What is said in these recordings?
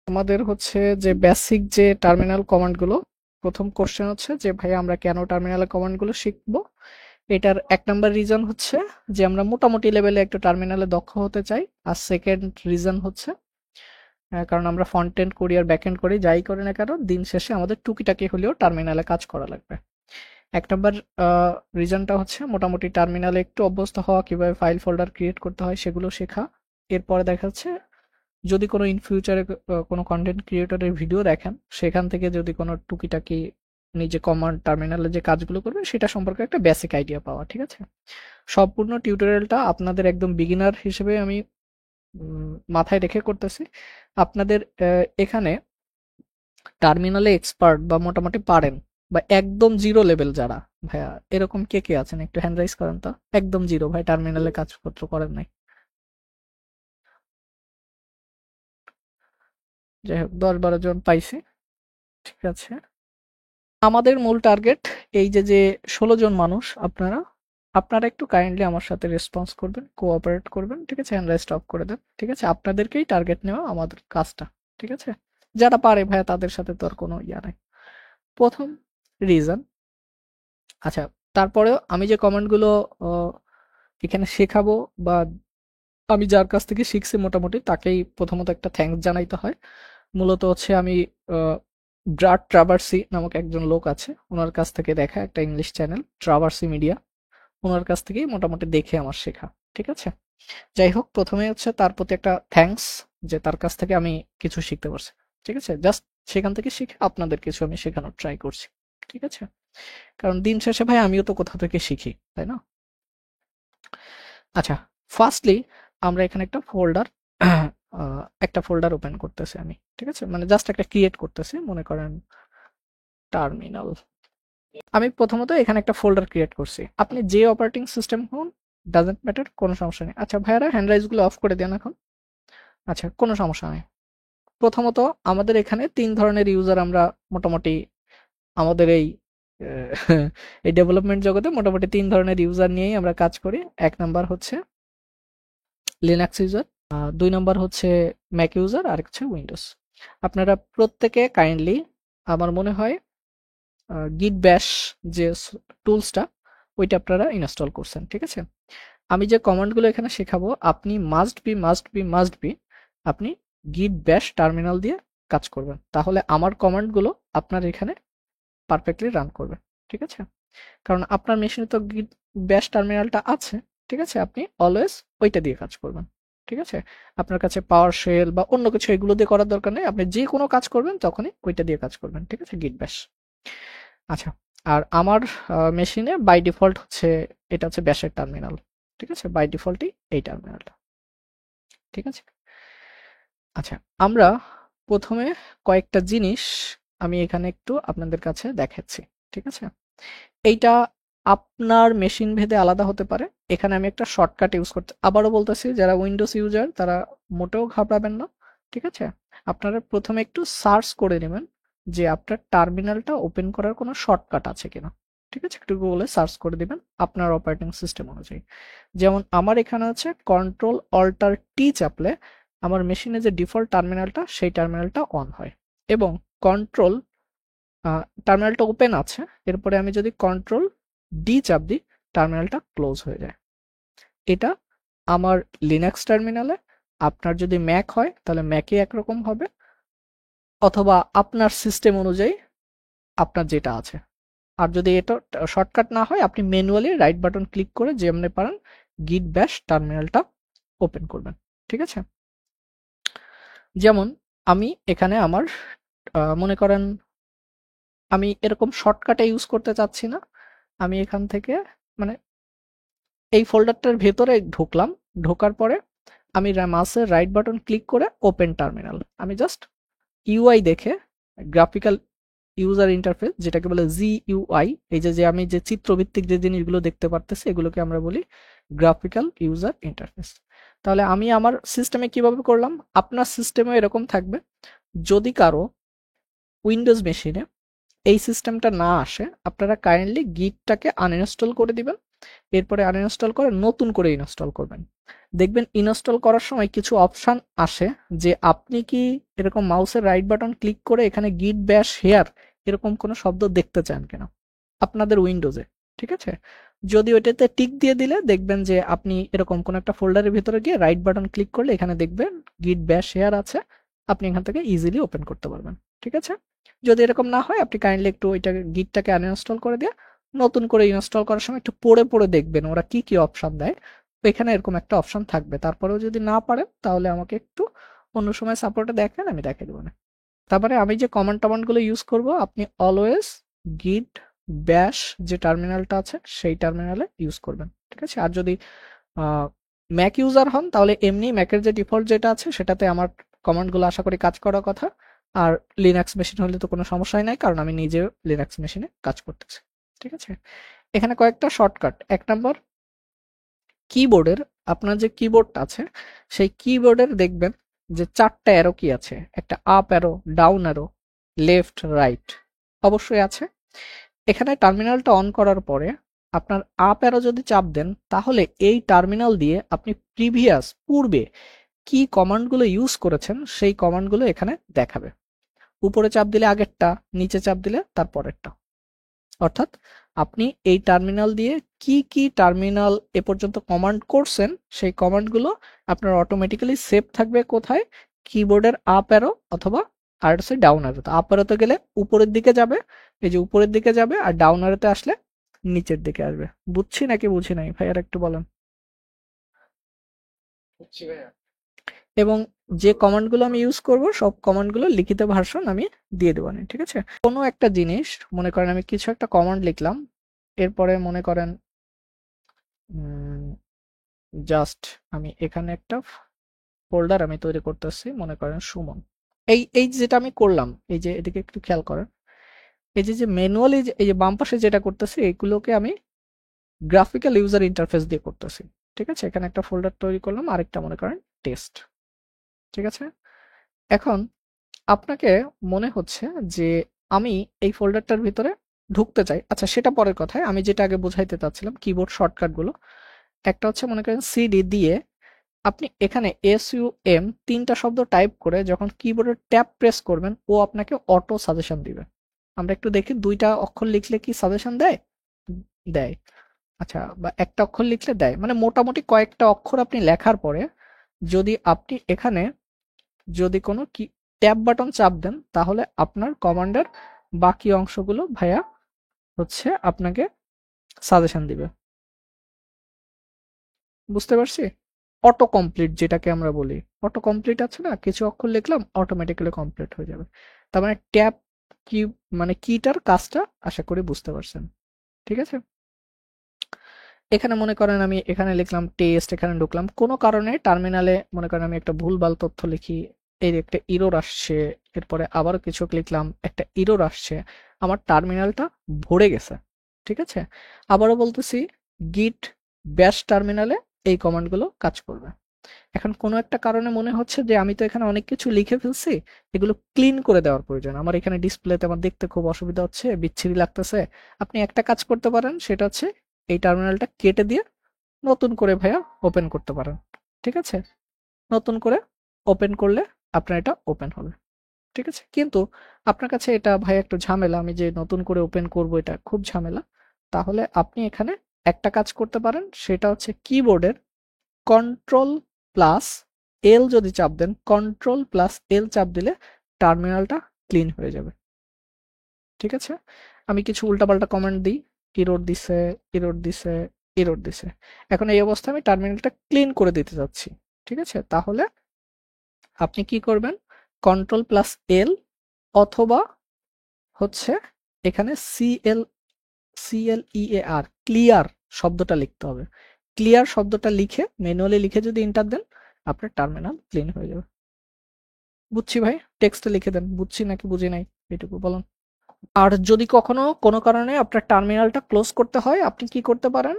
আমাদের হচ্ছে যে বেসিক যে টার্মিনাল কমান্ডগুলো, প্রথম কোশ্চেন হচ্ছে যে ভাই আমরা কেন টার্মিনাল কমান্ডগুলো শিখবো। এটার এক নাম্বার রিজন হচ্ছে যে আমরা মোটামুটি লেভেলে একটু টার্মিনালে দক্ষ হতে চাই। আর সেকেন্ড রিজন হচ্ছে কারণ আমরা ফ্রন্ট এন্ড করি আর ব্যাক এন্ড করি, যাই করি না কেন দিন শেষে আমাদের টুকিটাকি হলেও টার্মিনালে কাজ করা লাগবে। এক নাম্বার রিজনটা হচ্ছে মোটামুটি টার্মিনালে একটু অভ্যস্ত হওয়া, কিভাবে ফাইল ফোল্ডার ক্রিয়েট করতে হয় সেগুলো শেখা। এরপরে দেখা যাচ্ছে যদি কোনো ইন ফিউচারে কোনো কন্টেন্ট ক্রিয়েটরের ভিডিও দেখেন, সেখান থেকে যদি কোনো টুকিটাকি নিজে কমান্ড টার্মিনালে যে কাজগুলো করবেন সেটা সম্পর্কে একটা বেসিক আইডিয়া পাওয়া, ঠিক আছে? সম্পূর্ণ টিউটোরিয়ালটা আপনাদের একদম বিগিনার হিসেবে আমি মাথায় রেখে করতেছি। আপনাদের এখানে টার্মিনালে এক্সপার্ট বা মোটামুটি পারেন বা একদম জিরো লেভেল যারা, ভাইয়া এরকম কে কে আছেন একটু হ্যান্ড রাইজ করেন তো। একদম জিরো ভাই, টার্মিনালে কাজপত্র করেন নাই। যাই হোক 10-12 জন পাইছি, ঠিক আছে। আমাদের মূল টার্গেট এই যে যে 16 জন মানুষ, আপনারা আপনারা একটু কাইন্ডলি আমার সাথে রেসপন্স করবেন, কোঅপারেট করবেন, ঠিক আছে, হ্যান্ড রাইজ স্টপ করে দেন, ঠিক আছে। আপনাদেরকেই টার্গেট নেওয়া আমাদের কাজটা, ঠিক আছে। যারা পারে ভাইয়া তাদের সাথে তো আর কোনো ইয়া নাই। প্রথম রিজন, আচ্ছা, তারপরেও আমি যে কমেন্টগুলো এখানে শেখাবো বা আমি যার কাছ থেকে শিখছি মোটামুটি তাকেই প্রথমত একটা থ্যাঙ্কস জানাইতে হয়। মূলত হচ্ছে আমি ব্রাড ট্রাভার্সি নামক একজন লোক আছে, ওনার কাছ থেকে দেখা একটা ইংলিশ চ্যানেল ট্রাভার্সি মিডিয়া, ওনার কাছ থেকেই মোটামুটি দেখে আমার শেখা, ঠিক আছে। যাই হোক, প্রথমে হচ্ছে তার প্রতি একটা থ্যাঙ্কস যে তার কাছ থেকে আমি কিছু শিখতে পারছি, ঠিক আছে। জাস্ট সেখান থেকে শিখে আপনাদের কিছু আমি শেখানোর ট্রাই করছি, ঠিক আছে। কারণ দিন শেষে ভাই আমিও তো কোথা থেকে শিখি, তাই না? আচ্ছা, ফার্স্টলি আমরা এখানে একটা ফোল্ডার ওপেন করতেছি আমি, ঠিক আছে, মানে জাস্ট একটা ক্রিয়েট করতেছি, মনে করেন টার্মিনাল। আমি প্রথমত এখানে একটা ফোল্ডার ক্রিয়েট করছি, আপনি যে অপারেটিং সিস্টেম হন ডাজেন্ট ম্যাটার, কোনো সমস্যা নেই। আচ্ছা ভাইয়ারা হ্যান্ড রাইজ গুলো অফ করে দেন এখন। আচ্ছা, কোনো সমস্যা নেই। প্রথমত আমাদের এখানে 3 ধরনের ইউজার আমরা মোটামুটি আমাদের এই এই ডেভেলপমেন্ট জগতে মোটামুটি 3 ধরনের ইউজার নিয়েই আমরা কাজ করি। এক নাম্বার হচ্ছে লিনাক্স ইউজার, 2 নাম্বার হচ্ছে ম্যাক ইউজার, আর হচ্ছে উইন্ডোজ। আপনারা প্রত্যেকে কাইন্ডলি, আমার মনে হয় গিট ব্যাশ যে টুলসটা ওইটা আপনারা ইনস্টল করছেন, ঠিক আছে। আমি যে কমান্ডগুলো এখানে শেখাবো আপনি মাস্ট বি আপনি গিট ব্যাশ টার্মিনাল দিয়ে কাজ করবেন, তাহলে আমার কমান্ডগুলো আপনার এখানে পারফেক্টলি রান করবে, ঠিক আছে। কারণ আপনার মেশিনে তো গিট ব্যাশ টার্মিনালটা আছে, ঠিক আছে, আপনি অলওয়েজ ওইটা দিয়ে কাজ করবেন, ঠিক আছে। আপনার কাছে পাওয়ার শেল বা অন্য কিছু এগুলো দিয়ে করার দরকার নেই, আপনি যে কোনো কাজ করবেন তখনই ওইটা দিয়ে কাজ করবেন, ঠিক আছে, গিট ব্যাশ। আচ্ছা, আর আমার মেশিনে বাই ডিফল্ট হচ্ছে এটা হচ্ছে ব্যাশের টার্মিনাল, ঠিক আছে, বাই ডিফল্টই এই টার্মিনালটা, ঠিক আছে। আচ্ছা, আমরা প্রথমে কয়েকটা জিনিস আমি এখানে একটু আপনাদের কাছে দেখাচ্ছি, ঠিক আছে। এইটা আপনার মেশিন ভেদে আলাদা হতে পারে। এখানে আমি একটা শর্টকাট ইউজ করতে, আবারও বলতেছি যারা উইন্ডোজ ইউজার তারা মোটেও ঘাবড়াবেন না, ঠিক আছে। আপনারা প্রথমে একটু সার্চ করে নেবেন যে আপনার টার্মিনালটা ওপেন করার কোনো শর্টকাট আছে কিনা, ঠিক আছে। একটু গুগলে সার্চ করে দিবেন আপনার অপারেটিং সিস্টেম অনুযায়ী। যেমন আমার এখানে আছে কন্ট্রোল অল্টার টি চাপলে আমার মেশিনে যে ডিফল্ট টার্মিনালটা সেই টার্মিনালটা অন হয়, এবং কন্ট্রোল টার্মিনালটা ওপেন আছে, এরপরে আমি যদি কন্ট্রোল ডি চাপ দিই টার্মিনালটা ক্লোজ হয়ে যায়। এটা আমার লিনাক্স টার্মিনালে। আপনার যদি ম্যাক হয় তাহলে ম্যাকে একরকম হবে, অথবা আপনার সিস্টেম অনুযায়ী আপনার যেটা আছে। আর যদি এটা শর্টকাট না হয় আপনি ম্যানুয়ালি রাইট বাটন ক্লিক করে যেমনি পারেন গিট ব্যাশ টার্মিনালটা ওপেন করবেন, ঠিক আছে। যেমন আমি এখানে আমার মনে করেন আমি এরকম শর্টকাটে ইউজ করতে চাচ্ছি না, আমি এখান থেকে মানে এই ফোল্ডারটার ভেতরে ঢুকলাম, ঢোকার পরে আমি মাউসের রাইট বাটন ক্লিক করে ওপেন টার্মিনাল, আমি জাস্ট ইউআই দেখে গ্রাফিক্যাল ইউজার ইন্টারফেস যেটাকে বলে জিইউআই, এই যে যে আমি যে চিত্রভিত্তিক যে জিনিসগুলো দেখতে পারতেছি এগুলোকে আমরা বলি গ্রাফিক্যাল ইউজার ইন্টারফেস। তাহলে আমি আমার সিস্টেমে কিভাবে করলাম, আপনার সিস্টেমে এরকম থাকবে। যদি কারো উইন্ডোজ মেশিনে এই সিস্টেমটা না আসে আপনারা কাইন্ডলি গিটটাকে আনইনস্টল করে দিবেন, এরপরে আনইনস্টল করে নতুন করে ইনস্টল করবেন। দেখবেন ইনস্টল করার সময় কিছু অপশন আসে যে আপনি কি এরকম মাউসের রাইট বাটন ক্লিক করে এখানে গিট ব্যাশ হেয়ার এরকম কোনো শব্দ দেখতে চান কিনা আপনাদের উইন্ডোজে, ঠিক আছে? যদি ওইটাতে টিক দিয়ে দিলে দেখবেন যে আপনি এরকম কোনো একটা ফোল্ডারের ভিতরে গিয়ে রাইট বাটন ক্লিক করলে এখানে দেখবেন গিট ব্যাশ হেয়ার আছে, আপনি এখান থেকে ইজিলি ওপেন করতে পারবেন, ঠিক আছে? যদি এরকম না হয় আপনি কাইন্ডলি একটু ওইটা গিটটাকে আনইনস্টল করে দিয়ে নতুন করে ইনস্টল করার সময় একটু পড়ে পড়ে দেখবেন ওরা কি কি অপশন দেয়। তো এখানে এরকম একটা অপশন থাকবে, তারপরেও যদি না পারেন তাহলে আমাকে একটু অন্য সময় সাপোর্টে দেখেন, আমি দেখিয়ে দেবো না। তারপরে আমি যে কমান্ড টমান্ডগুলো ইউজ করব আপনি অলওয়েজ গিট ব্যাশ যে টার্মিনালটা আছে সেই টার্মিনালে ইউজ করবেন, ঠিক আছে? আর যদি ম্যাক ইউজার হন তাহলে এমনি ম্যাকের যে ডিফল্ট যেটা আছে সেটাতে আমার কমান্ডগুলো আশা করি কাজ করার কথা। আর লিনাক্স মেশিন হলে তো কোনো সমস্যাই নাই, কারণ আমি নিজেও লিনাক্স মেশিনে কাজ করতেছি, ঠিক আছে? এখানে কয়েকটা শর্টকাট। ১ নাম্বার কিবোর্ডের, আপনার যে কিবোর্ডটা আছে সেই কিবোর্ডের দেখবেন যে 4টা অ্যারো কি আছে, একটা up arrow, down arrow, left, right অবশ্যই আছে। এখানে টার্মিনালটা অন করার পরে আপনার আপ অ্যারো যদি চাপ দেন তাহলে এই টার্মিনাল দিয়ে আপনি পূর্বে কি কমান্ডগুলো ইউজ করেছেন সেই কমান্ডগুলো এখানে দেখাবে। উপরে চাপ দিলে আগেরটা, নিচে চাপ দিলে তার পরেরটা। অর্থাৎ আপনি এই টার্মিনাল দিয়ে কি কি টার্মিনাল এ পর্যন্ত কমান্ড করছেন সেই কমান্ডগুলো আপনার অটোমেটিক্যালি সেভ থাকবে কোথায়, কিবোর্ডের আপ অ্যারো অথবা আর হচ্ছে ডাউন অ্যারো। আপ অ্যারোতে গেলে উপরের দিকে যাবে, এই যে উপরের দিকে যাবে, আর ডাউন অ্যারোতে আসলে নিচের দিকে আসবে। বুঝছি নাকি বুঝি নাই ভাই, আর একটু বলেন। এবং যে কমান্ডগুলো আমি ইউজ করব সব কমান্ডগুলো লিখিত ভার্সন আমি দিয়ে দেবো, ঠিক আছে? কোনো একটা জিনিস মনে করেন আমি কিছু একটা কমান্ড লিখলাম, এরপরে মনে করেন জাস্ট আমি এখানে একটা ফোল্ডার আমি তৈরি করতেছি, মনে করেন সুমন। এই যেটা আমি করলাম, এই যে এদিকে একটু খেয়াল করেন, এই যে ম্যানুয়ালি এই যে বাম পাশে যেটা করতেছি এইগুলোকে আমি গ্রাফিক্যাল ইউজার ইন্টারফেস দিয়ে করতেছি, ঠিক আছে? এখানে একটা ফোল্ডার তৈরি করলাম, আরেকটা মনে করেন টেস্ট, ঠিক আছে? এখন আপনাকে মনে হচ্ছে যে আমি এই ফোল্ডারটার ভিতরে ঢুকতে চাই, আচ্ছা সেটা পরের কথায়। আমি যেটা আগে বোঝাইতে চাচ্ছিলাম কিবোর্ড শর্টকাট গুলো, একটা হচ্ছে মনে করেন সিডি দিয়ে আপনি এখানে SUM 3টা শব্দ টাইপ করে যখন কিবোর্ডের ট্যাব প্রেস করবেন ও আপনাকে অটো সাজেশন দিবে। আমরা একটু দেখি 2টা অক্ষর লিখলে কি সাজেশন দেয়? দেয়। আচ্ছা, বা একটা অক্ষর লিখলে দেয়, মানে মোটামুটি কয়েকটা অক্ষর আপনি লেখার পরে যদি আপনি এখানে যদি কোনো কি ট্যাব বাটন চাপ দেন তাহলে আপনার কমান্ডের বাকি অংশগুলো ভাইয়া হচ্ছে আপনাকে সাজেশন দিবে। বুঝতে পারছি? অটো কমপ্লিট যেটাকে আমরা বলি, অটো কমপ্লিট আছে না, কিছু অক্ষর লিখলাম অটোমেটিক্যালি কমপ্লিট হয়ে যাবে। তার মানে ট্যাব কি, মানে কিটার কাজটা আশা করি বুঝতে পারছেন, ঠিক আছে? এখানে মনে করেন আমি এখানে লিখলাম টেস্ট, এখানে ঢুকলাম, কোনো কারণে টার্মিনালে মনে করেন আমি একটা ভুলভাল তথ্য লিখি, এই একটা ইরর আসছে, এরপরে আবারও কিছু লিখলাম, একটা ইরর আসছে, আমার টার্মিনালটা ভরে গেছে, ঠিক আছে? আবারও বলতেছি গিট ব্যাশ টার্মিনালে এই কমান্ডগুলো কাজ করবে। এখন কোনো একটা কারণে মনে হচ্ছে যে আমি তো এখানে অনেক কিছু লিখে ফেলছি, এগুলো ক্লিন করে দেওয়ার প্রয়োজন, আমার এখানে ডিসপ্লেতে আমার দেখতে খুব অসুবিধা হচ্ছে, বিচ্ছিরি লাগতেছে। আপনি একটা কাজ করতে পারেন, সেটা হচ্ছে এই টার্মিনালটা কেটে দিয়ে নতুন করে ভাইয়া ওপেন করতে পারেন, ঠিক আছে? নতুন করে ওপেন করলে আপনার এটা ওপেন হবে, ঠিক আছে? কিন্তু আপনার কাছে এটা ভাই একটু ঝামেলা, আমি যে নতুন করে ওপেন করব এটা খুব ঝামেলা। তাহলে আপনি এখানে একটা কাজ করতে পারেন, সেটা হচ্ছে কিবোর্ডের কন্ট্রোল প্লাস এল যদি চাপ দেন, কন্ট্রোল প্লাস এল চাপ দিলে টার্মিনালটা ক্লিন হয়ে যাবে, ঠিক আছে? আমি কিছু উল্টাপাল্টা কমান্ড দিই, ইরর দিছে, ইরর দিছে, ইরর দিছে। এখন এই অবস্থায় আমি টার্মিনালটা ক্লিন করে দিতে যাচ্ছি, ঠিক আছে? তাহলে আপনি কি করবেন, কন্ট্রোল প্লাস এল অথবা হচ্ছে এখানে CLEAR ক্লিয়ার শব্দটা লিখতে হবে। ক্লিয়ার শব্দটা লিখে ম্যানুয়ালি লিখে যদি এন্টার দেন আপনার টার্মিনাল ক্লিন হয়ে যাবে। বুঝছি ভাই, টেক্সটে লিখে দেন বুঝছি নাকি বুঝি নাই এটুকু বলুন। আর যদি কখনো কোনো কারণে আপনার টার্মিনালটা ক্লোজ করতে হয় আপনি কি করতে পারেন,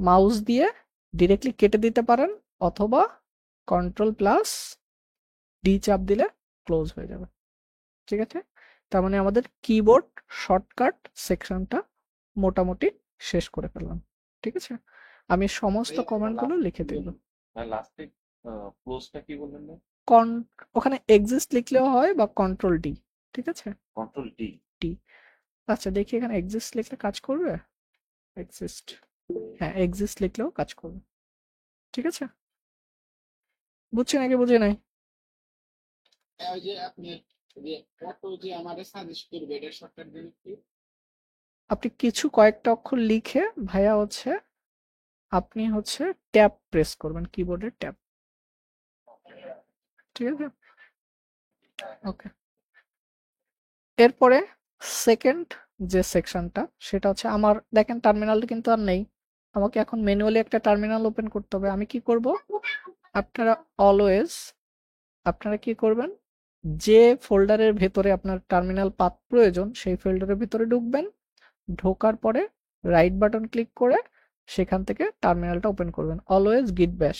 মাউস দিয়ে ডিরেক্টলি কেটে দিতে পারেন অথবা কন্ট্রোল প্লাস ডি চাপ দিলে ক্লোজ হয়ে যাবে, ঠিক আছে? তার মানে আমাদের কিবোর্ড শর্টকাট সেকশনটা মোটামুটি শেষ করে ফেললাম, ঠিক আছে? আমি সমস্ত কমান্ডগুলো লিখে দেব। লাস্টে ক্লোজটা কি বললেন না? ওখানে এক্সিস্ট লিখলেও হয় বা কন্ট্রোল ডি, ঠিক আছে? Control D. ডি। আচ্ছা দেখি এখানে এক্সিস্ট লিখলে কাজ করবে। এক্সিস্ট, হ্যাঁ এক্সিস্ট লিখলেও কাজ করবে, ঠিক আছে? বুঝছি নাকি বুঝে নাই? ওই যে আপনি যে অটো যে আমাদের সাজেস্ট করবে এটা শর্টকাট দিন কি? আপনি কিছু কয়েকটা অক্ষর লিখে ভাইয়া হচ্ছে আপনি হচ্ছে ট্যাব প্রেস করবেন, কিবোর্ডের ট্যাব, ঠিক আছে? ওকে। এরপরে সেকেন্ড যে সেকশনটা সেটা হচ্ছে আমার দেখেন টার্মিনাল কিন্তু আর নেই, আমাকে এখন ম্যানুয়ালি একটা টার্মিনাল ওপেন করতে হবে। আমি কি করব, আপনারা অলওয়েজ আপনারা কি করবেন, যে ফোল্ডারের ভেতরে আপনার টার্মিনাল পাথ প্রয়োজন সেই ফোল্ডারের ভিতরে ঢুকবেন, ঢোকার পরে রাইট বাটন ক্লিক করে সেখান থেকে টার্মিনালটা ওপেন করবেন, অলওয়েজ গিট ব্যাশ,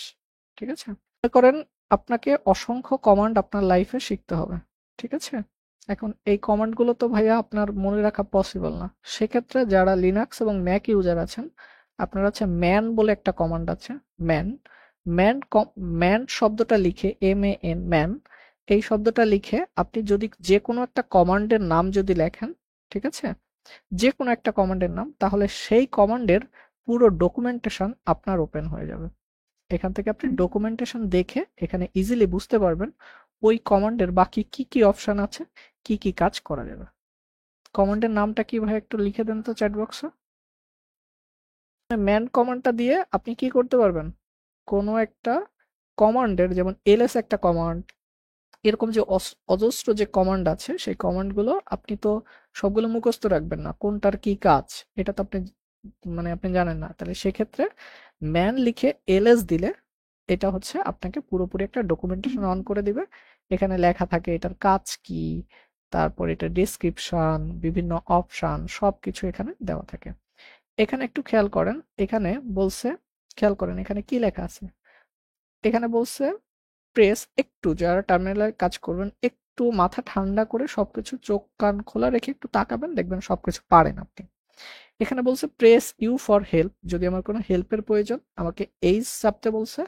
ঠিক আছে? মনে করেন আপনাকে অসংখ্য কমান্ড আপনার লাইফে শিখতে হবে, ঠিক আছে? এখন এই কমান্ডগুলো তো ভাইয়া আপনার মনে রাখা পসিবল না, সেক্ষেত্রে যারা লিনাক্স এবং ম্যাক ইউজার আছেন আপনার হচ্ছে ম্যান বলে একটা কমান্ড আছে, ম্যান। ম্যান ম্যান শব্দটা লিখে MAN ম্যান, এই শব্দটা লিখে আপনি যদি যে কোনো একটা কমান্ডের নাম যদি লেখেন, ঠিক আছে, যে কোনো একটা কমান্ডের নাম, তাহলে সেই কমান্ডের পুরো ডকুমেন্টেশন আপনার ওপেন হয়ে যাবে। এখান থেকে আপনি ডকুমেন্টেশন দেখে এখানে ইজিলি বুঝতে পারবেন ওই কমান্ডের বাকি কি কি অপশন আছে, কি কি কাজ করা যাবে। কমান্ডের নামটা কি ভাই একটু লিখে দেন তো চ্যাট বক্সে। ম্যান কমান্ডটা দিয়ে আপনি কি করতে পারবেন, কোনো একটা কমান্ডের যেমন এলএস একটা কমান্ড, এরকম যে অজস্র যে কমান্ড আছে সেই কমান্ডগুলো আপনি তো সবগুলো মুখস্থ রাখবেন না, কোনটার কি কাজ এটা তো আপনি আপনি জানেন না, তাহলে সেক্ষেত্রে ম্যান লিখে এলএস দিলে এটা হচ্ছে আপনাকে পুরোপুরি একটা ডকুমেন্টেশন অন করে দিবে। এখানে লেখা থাকে এটার কাজ কি, তারপর এটা ডেসক্রিপশন, বিভিন্ন অপশন সবকিছু এখানে দেওয়া থাকে। এখানে একটু খেয়াল করেন, এখানে বলছে, খেয়াল করেন এখানে কি লেখা আছে, এখানে বলছে প্রেস, একটু যারা টার্মিনালে কাজ করবেন একটু মাথা ঠান্ডা করে সবকিছু চোখ কান খোলা রেখে একটু তাকাবেন, দেখবেন সবকিছু পারেন আপনি। এখানে বলছে প্রেস ইউ ফর হেল্প, যদি আমার কোনো হেল্পের প্রয়োজন আমাকে এইচ চাপতে বলছে।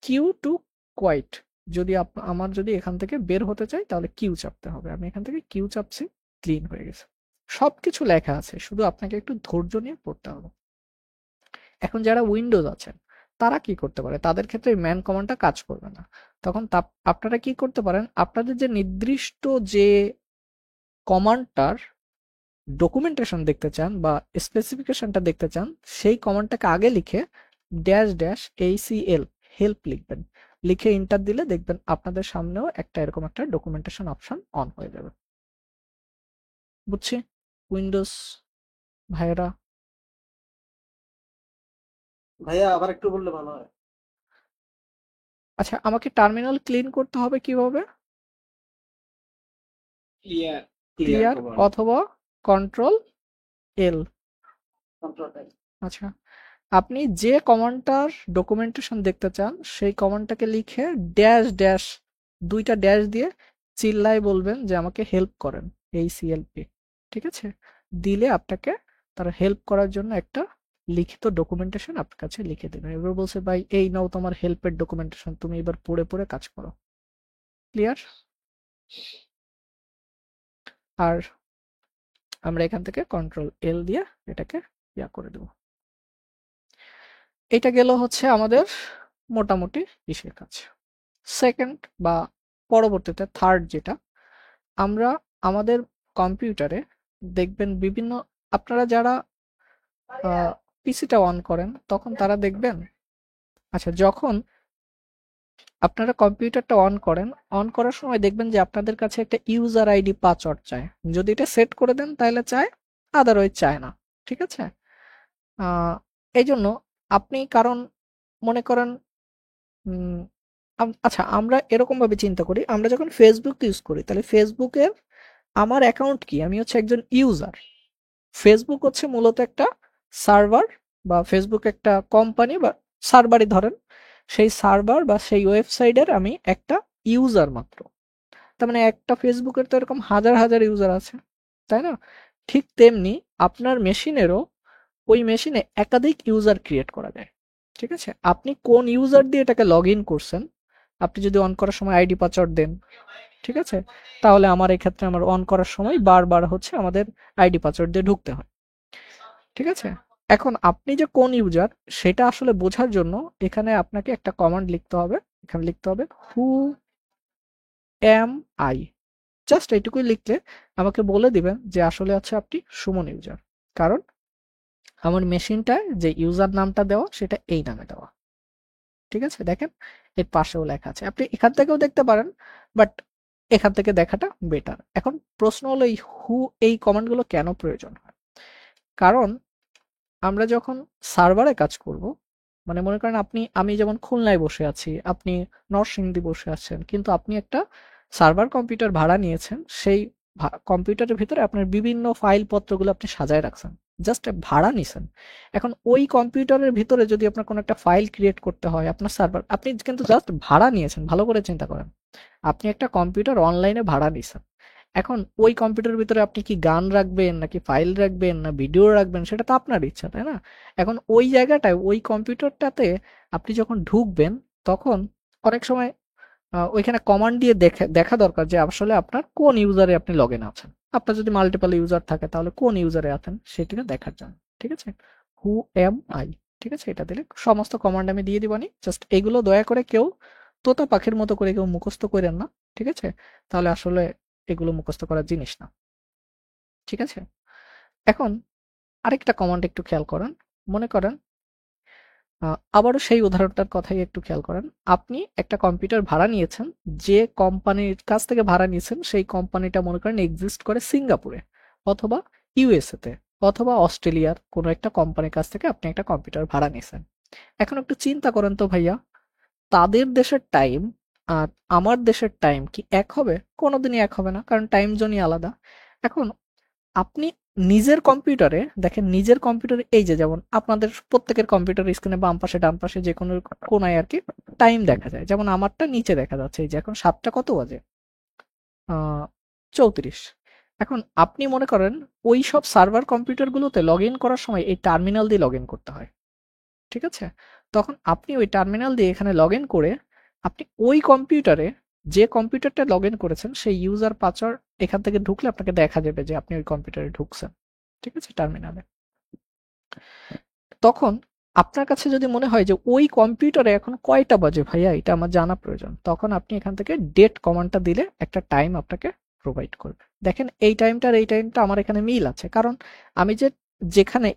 কিউ টু কোয়াইট, যদি আমার যদি এখান থেকে বের হতে চাই তাহলে কিউ চাপতে হবে, আমি এখান থেকে কিউ চাপছি, ক্লিন হয়ে গেছে। সবকিছু লেখা আছে, শুধু আপনাকে একটু ধৈর্য নিয়ে পড়তে হবে। এখন যারা উইন্ডোজ আছেন তারা কি করতে পারে, তাদের ক্ষেত্রে ম্যান কমান্ডটা কাজ করবে না, তখন আপনারা কি করতে পারেন, আপনাদের যে নির্দিষ্ট যে কমান্ডটার ডকুমেন্টেশন দেখতে চান বা স্পেসিফিকেশনটা দেখতে চান সেই কমান্ডটাকে আগে লিখে ড্যাশ ড্যাশ ACL হেল্প লিখবেন, লিখে ইন্টার দিলে দেখবেন আপনাদের সামনেও একটা এরকম একটা ডকুমেন্টেশন অপশন অন হয়ে যাবে। বুঝছি উইন্ডোজ ভাইয়েরা? ভাইয়া আবার একটু বললে ভালো হয়। আচ্ছা আমাকে টার্মিনাল ক্লিন করতে হবে কিভাবে? ক্লিয়ার। ক্লিয়ার অথবা কন্ট্রোল এল। কন্ট্রোল এল। আচ্ছা আপনি যে কমান্ডটার ডকুমেন্টেশন দেখতে চান সেই কমান্ডটাকে লিখে ড্যাশ ড্যাশ দুইটা ড্যাশ দিয়ে চিল্লায় বলবেন যে আমাকে হেল্প করেন, ACLP, ঠিক আছে? দিলে আপনাকে তারা হেল্প করার জন্য একটা লিখিত ডকুমেন্টেশন আপনার কাছে লিখে দেবে। এবার বলছে ভাই এই নাও তোমার হেল্পের ডকুমেন্টেশন, তুমি এবার পড়ে পড়ে কাজ করো। ক্লিয়ার? আর আমরা এখান থেকে কন্ট্রোল এল দিয়ে এটাকে ইয়া করে দেব। এটা গেল হচ্ছে আমাদের মোটামুটি ইসের কাজ। সেকেন্ড বা পরবর্তীতে থার্ড যেটা, আমরা আমাদের কম্পিউটারে দেখবেন বিভিন্ন, আপনারা যারা পিসিটা অন করেন তখন তারা দেখবেন, আচ্ছা যখন আপনারা কম্পিউটারটা অন করেন, অন করার সময় দেখবেন যে আপনাদের কাছে একটা ইউজার আইডি পাসওয়ার্ড চায়, যদি এটা সেট করে দেন তাহলে চায়, আদারওয়াইজ চায় না, ঠিক আছে? এই জন্য আপনি কারণ মনে করেন আচ্ছা আমরা এরকম ভাবে চিন্তা করি, আমরা যখন ফেসবুক ইউজ করি তাহলে ফেসবুকের আমার অ্যাকাউন্ট কি, আমি হচ্ছে একজন ইউজার, ফেসবুক হচ্ছে মূলত একটা সার্ভার বা ফেসবুক একটা কোম্পানি বা সার্ভারই ধরেন, সেই সার্ভার বা সেই ওয়েবসাইটের আমি একটা ইউজার মাত্র। তার মানে একটা ফেসবুকের তো এরকম হাজার হাজার ইউজার আছে, তাই না? ঠিক তেমনি আপনার মেশিনেরও ওই মেশিনে একাধিক ইউজার ক্রিয়েট করা যায়। ঠিক আছে? আপনি কোন ইউজার দিয়ে এটাকে লগ ইন করছেন, আপনি যদি অন করার সময় আইডি পাসওয়ার্ড দেন, ঠিক আছে, তাহলে আমার এই ক্ষেত্রে আমার অন করার সময় বারবার হচ্ছে আমাদের আইডি পাসওয়ার্ড দিয়ে ঢুকতে হয়। ঠিক আছে? এখন আপনি যে কোন ইউজার সেটা আসলে বোঝার জন্য এখানে আপনাকে একটা কমান্ড লিখতে হবে। এখানে লিখতে হবে হু এম আই। জাস্ট এইটুকুই লিখলে আমাকে বলে দিবেন যে আসলে আছে আপনি সুমন ইউজার। কারণ আমার মেশিনটায় যে ইউজার নামটা দেওয়া সেটা এই নামে দেওয়া। ঠিক আছে? দেখেন এর পাশেও লেখা আছে। আপনি এখান থেকেও দেখতে পারেন, বাট এখান থেকে দেখাটা বেটার। এখন প্রশ্ন হলো এই কমান্ডগুলো কেন প্রয়োজন হয়? কারণ আমরা যখন সার্ভারে কাজ করব, মানে মনে করেন আমি যেমন খুলনায় বসে আছি, আপনি নরসিংদী বসে আছেন, কিন্তু আপনি একটা সার্ভার কম্পিউটার ভাড়া নিয়েছেন, সেই কম্পিউটারের ভিতরে আপনার বিভিন্ন ফাইল পত্রগুলো আপনি সাজায় রাখছেন, জাস্ট ভাড়া নিছেন। এখন ওই কম্পিউটারের ভিতরে যদি আপনার কোনো একটা ফাইল ক্রিয়েট করতে হয়, আপনার সার্ভার, আপনি কিন্তু জাস্ট ভাড়া নিয়েছেন, ভালো করে চিন্তা করেন। আপনি একটা কম্পিউটার অনলাইনে ভাড়া নিছেন। এখন ওই কম্পিউটারের ভিতরে আপনি কি গান রাখবেন নাকি ফাইল রাখবেন না ভিডিও রাখবেন সেটা তো আপনার ইচ্ছা, তাই না? এখন ওই জায়গাটায় ওই কম্পিউটারটাতে আপনি যখন ঢুকবেন তখন অনেক সময় ওইখানে কমান্ড দিয়ে দেখা দরকার যে আসলে আপনার কোন ইউজারে আপনি লগ ইন আছেন। আপনার যদি মাল্টিপল ইউজার থাকে তাহলে কোন ইউজারে আছেন সেটা দেখার জন্য। ঠিক আছে? Who am I. ঠিক আছে? এটা দিলে সমস্ত কমান্ড আমি দিয়ে দিবানি। জাস্ট এগুলো দয়া করে কেউ তোতা পাখির মতো করে কেউ মুখস্থ করেন না। ঠিক আছে? তাহলে আসলে এগুলো মুখস্থ করার জিনিস না। ঠিক আছে? এখন আরেকটা কমান্ড একটু খেয়াল করেন। মনে করেন আবারও সেই উদাহরণটার কথাই একটু খেয়াল করেন। আপনি একটা কম্পিউটার ভাড়া নিয়েছেন, যে কোম্পানির কাছ থেকে ভাড়া নিয়েছেন সেই কোম্পানিটা মনে করেন এক্সিস্ট করে সিঙ্গাপুরে অথবা ইউএসএ তে অথবা অস্ট্রেলিয়ার কোনো একটা কোম্পানির কাছ থেকে আপনি একটা কম্পিউটার ভাড়া নিয়েছেন। এখন একটু চিন্তা করেন তো ভাইয়া, তাদের দেশের টাইম আর আমার দেশের টাইম কি এক হবে? কোনোদিনই এক হবে না, কারণ টাইম জোনই আলাদা। এখন আপনি নিজের কম্পিউটারে দেখেন, নিজের কম্পিউটারে এই যে যেমন আপনাদের প্রত্যেকের কম্পিউটার স্ক্রিনে বাম পাশে ডান পাশে যে কোনো কোনায় আর কি টাইম দেখা যায়। যেমন আমারটা নিচে দেখা যাচ্ছে, এই যে এখন 7টা কত বাজে, 34। এখন আপনি মনে করেন ওই সব সার্ভার কম্পিউটারগুলোতে লগ ইন করার সময় এই টার্মিনাল দিয়ে লগ ইন করতে হয়। ঠিক আছে? তখন আপনি ওই টার্মিনাল দিয়ে এখানে লগ ইন করে আপনি ওই কম্পিউটারে যে কম্পিউটারটা লগ ইন করেছেন সেই ইউজার পাসওয়ার্ড এখান থেকে ঢুকলে আপনাকে দেখা যাবে যে আপনি ওই কম্পিউটারে ঢুকছেন। ঠিক আছে? টার্মিনালে। তখন আপনার কাছে যদি মনে হয় যে ওই কম্পিউটারে এখন কয়টা বাজে ভাইয়া, এটা আমার জানা প্রয়োজন, তখন আপনি এখান থেকে ডেট কমান্ডটা দিলে একটা টাইম আপনাকে প্রোভাইড করবে। দেখেন এই টাইমটার এই টাইমটা আমার এখানে মিল আছে, কারণ আমি যেখানে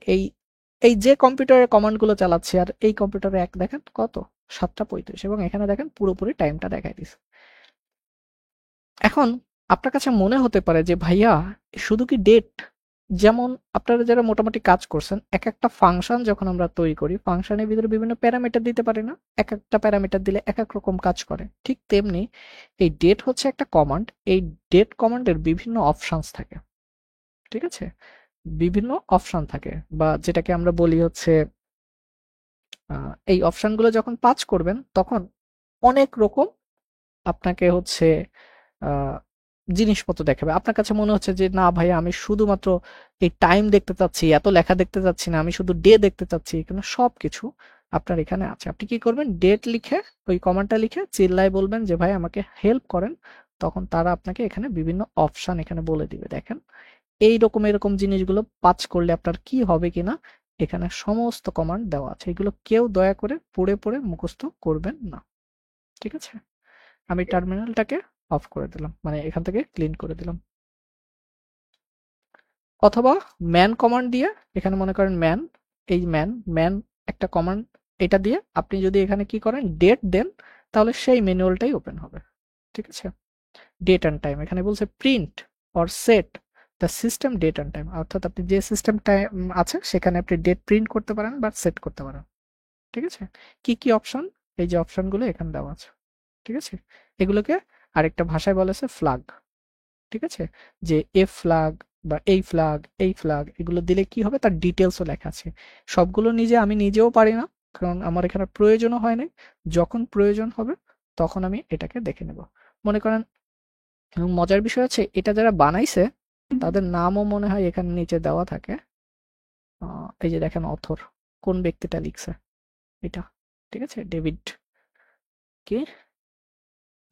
এই যে কম্পিউটারের কমান্ডগুলো চালাচ্ছি আর এই কম্পিউটারে এক দেখেন কত 7:35 এবং এখানে দেখেন পুরোপুরি টাইমটা দেখাই দিচ্ছে। এখন আপনার কাছে মনে হতে পারে যে ভাইয়া শুধু কি ডেট, যেমন আপনারা যারা মোটামুটি কাজ করছেন, এক একটা ফাংশন যখন আমরা তৈরি করি ফাংশনের ভিতরে বিভিন্ন প্যারামিটার দিতে পারি না, এক একটা প্যারামিটার দিলে এক এক রকম কাজ করে, ঠিক তেমনি এই ডেট হচ্ছে একটা কমান্ড। এই ডেট কমান্ডের বিভিন্ন অপশনস থাকে। ঠিক আছে? বিভিন্ন অপশন থাকে, বা যেটাকে আমরা বলি হচ্ছে এই অপশনগুলো যখন পাঁচ করবেন তখন অনেক রকম আপনাকে হচ্ছে আহ, জিনিসপত্র দেখাবে। আপনার কাছে মনে হচ্ছে যে না ভাই আমি শুধুমাত্র এই টাইম দেখতে চাচ্ছি, এত লেখা দেখতে চাচ্ছি না, আমি শুধু ডে দেখতে চাচ্ছি, এখানে সবকিছু আপনার এখানে আছে। আপনি কি করবেন, ডেট লিখে ওই কমান্ডটা লিখে চিল্লায় বলবেন যে ভাই আমাকে হেল্প করেন, তখন তারা আপনাকে এখানে বিভিন্ন অপশন এখানে বলে দিবে। দেখেন এইরকম এরকম জিনিসগুলো পাঁচ করলে আপনার কি হবে কিনা এখানে সমস্ত কমান্ড দেওয়া আছে। এগুলো কেউ দয়া করে পড়ে পড়ে মুখস্থ করবেন না। ঠিক আছে? আমি টার্মিনালটাকে অফ করে দিলাম, মানে এখান থেকে ক্লিন করে দিলাম। অথবা ম্যান কমান্ড দিয়ে এখানে মনে করেন এই ম্যান একটা কমান্ড, এটা দিয়ে আপনি যদি এখানে কি করেন ডেট দেন তাহলে সেই ম্যানুয়ালটাই ওপেন হবে। ঠিক আছে? ডেট অ্যান্ড টাইম এখানে বলছে print or set the system date and time, অর্থাৎ আপনি যে সিস্টেম টাইম আছে সেখানে আপনি ডেট প্রিন্ট করতে পারেন বা সেট করতে পারেন। ঠিক আছে? কি কি অপশন, এই যে অপশনগুলো এখানে দেওয়া আছে। ঠিক আছে? এগুলোকে আরেকটা ভাষায় বলা আছে ফ্ল্যাগ। ঠিক আছে? যে এফ ফ্ল্যাগ বা এই ফ্ল্যাগ এগুলো দিলে কি হবে তার ডিটেলসও লেখা আছে। সবগুলো আমি নিজেও পারি না, কারণ আমার এখানে প্রয়োজনও হয় নাই। যখন প্রয়োজন হবে তখন আমি এটাকে দেখে নেব। মনে করেন মজার বিষয় হচ্ছে এটা যারা বানাইছে তাদের নামও মনে হয় এখানে নিচে দেওয়া থাকে। এই যে দেখেন অথর কোন ব্যক্তিটা লিখছে। এটা, ঠিক আছে? ডেভিড কি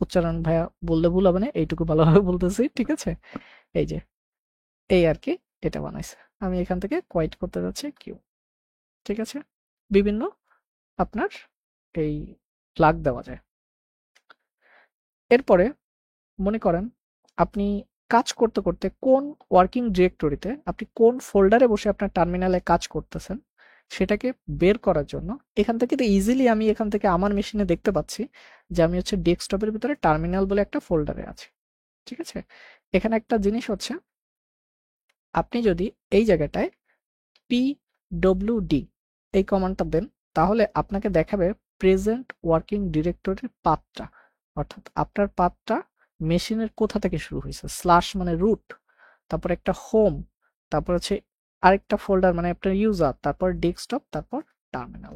উচ্চারণ ভাইয়া বললে ভুল হবে না, এইটুকু ভালোভাবে বলতেছি, ঠিক আছে? এই যে এই আর কি এটা বানাইছে। আমি এখান থেকে কোয়াইট করতে যাচ্ছি কিউ, ঠিক আছে? বিভিন্ন আপনার এই প্লাগ দেওয়া যায়। এরপরে মনে করেন আপনি কাজ করতে করতে কোন ওয়ার্কিং ডিরেক্টরিতে আপনি কোন ফোল্ডারে বসে আপনার টার্মিনালে কাজ করতেছেন সেটাকে বের করার জন্য এখান থেকে তো ইজিলি আমি এখান থেকে আমার মেশিনে দেখতে পাচ্ছি যে আমি হচ্ছে ডেস্কটপের ভিতরে টার্মিনাল বলে একটা ফোল্ডারে আছি, ঠিক আছে? এখানে একটা জিনিস হচ্ছে আপনি যদি এই জায়গাটায় pwd এই কমান্ডটা দেন তাহলে আপনাকে দেখাবে প্রেজেন্ট ওয়ার্কিং ডিরেক্টরির পাথটা, অর্থাৎ আপনার পাথটা মেশিনের কোথা থেকে শুরু হয়েছে, স্ল্যাশ মানে রুট, তারপর একটা হোম, তারপর হচ্ছে আরেকটা ফোল্ডার মানে আপনার ইউজার, তারপর ডেস্কটপ, তারপর টার্মিনাল।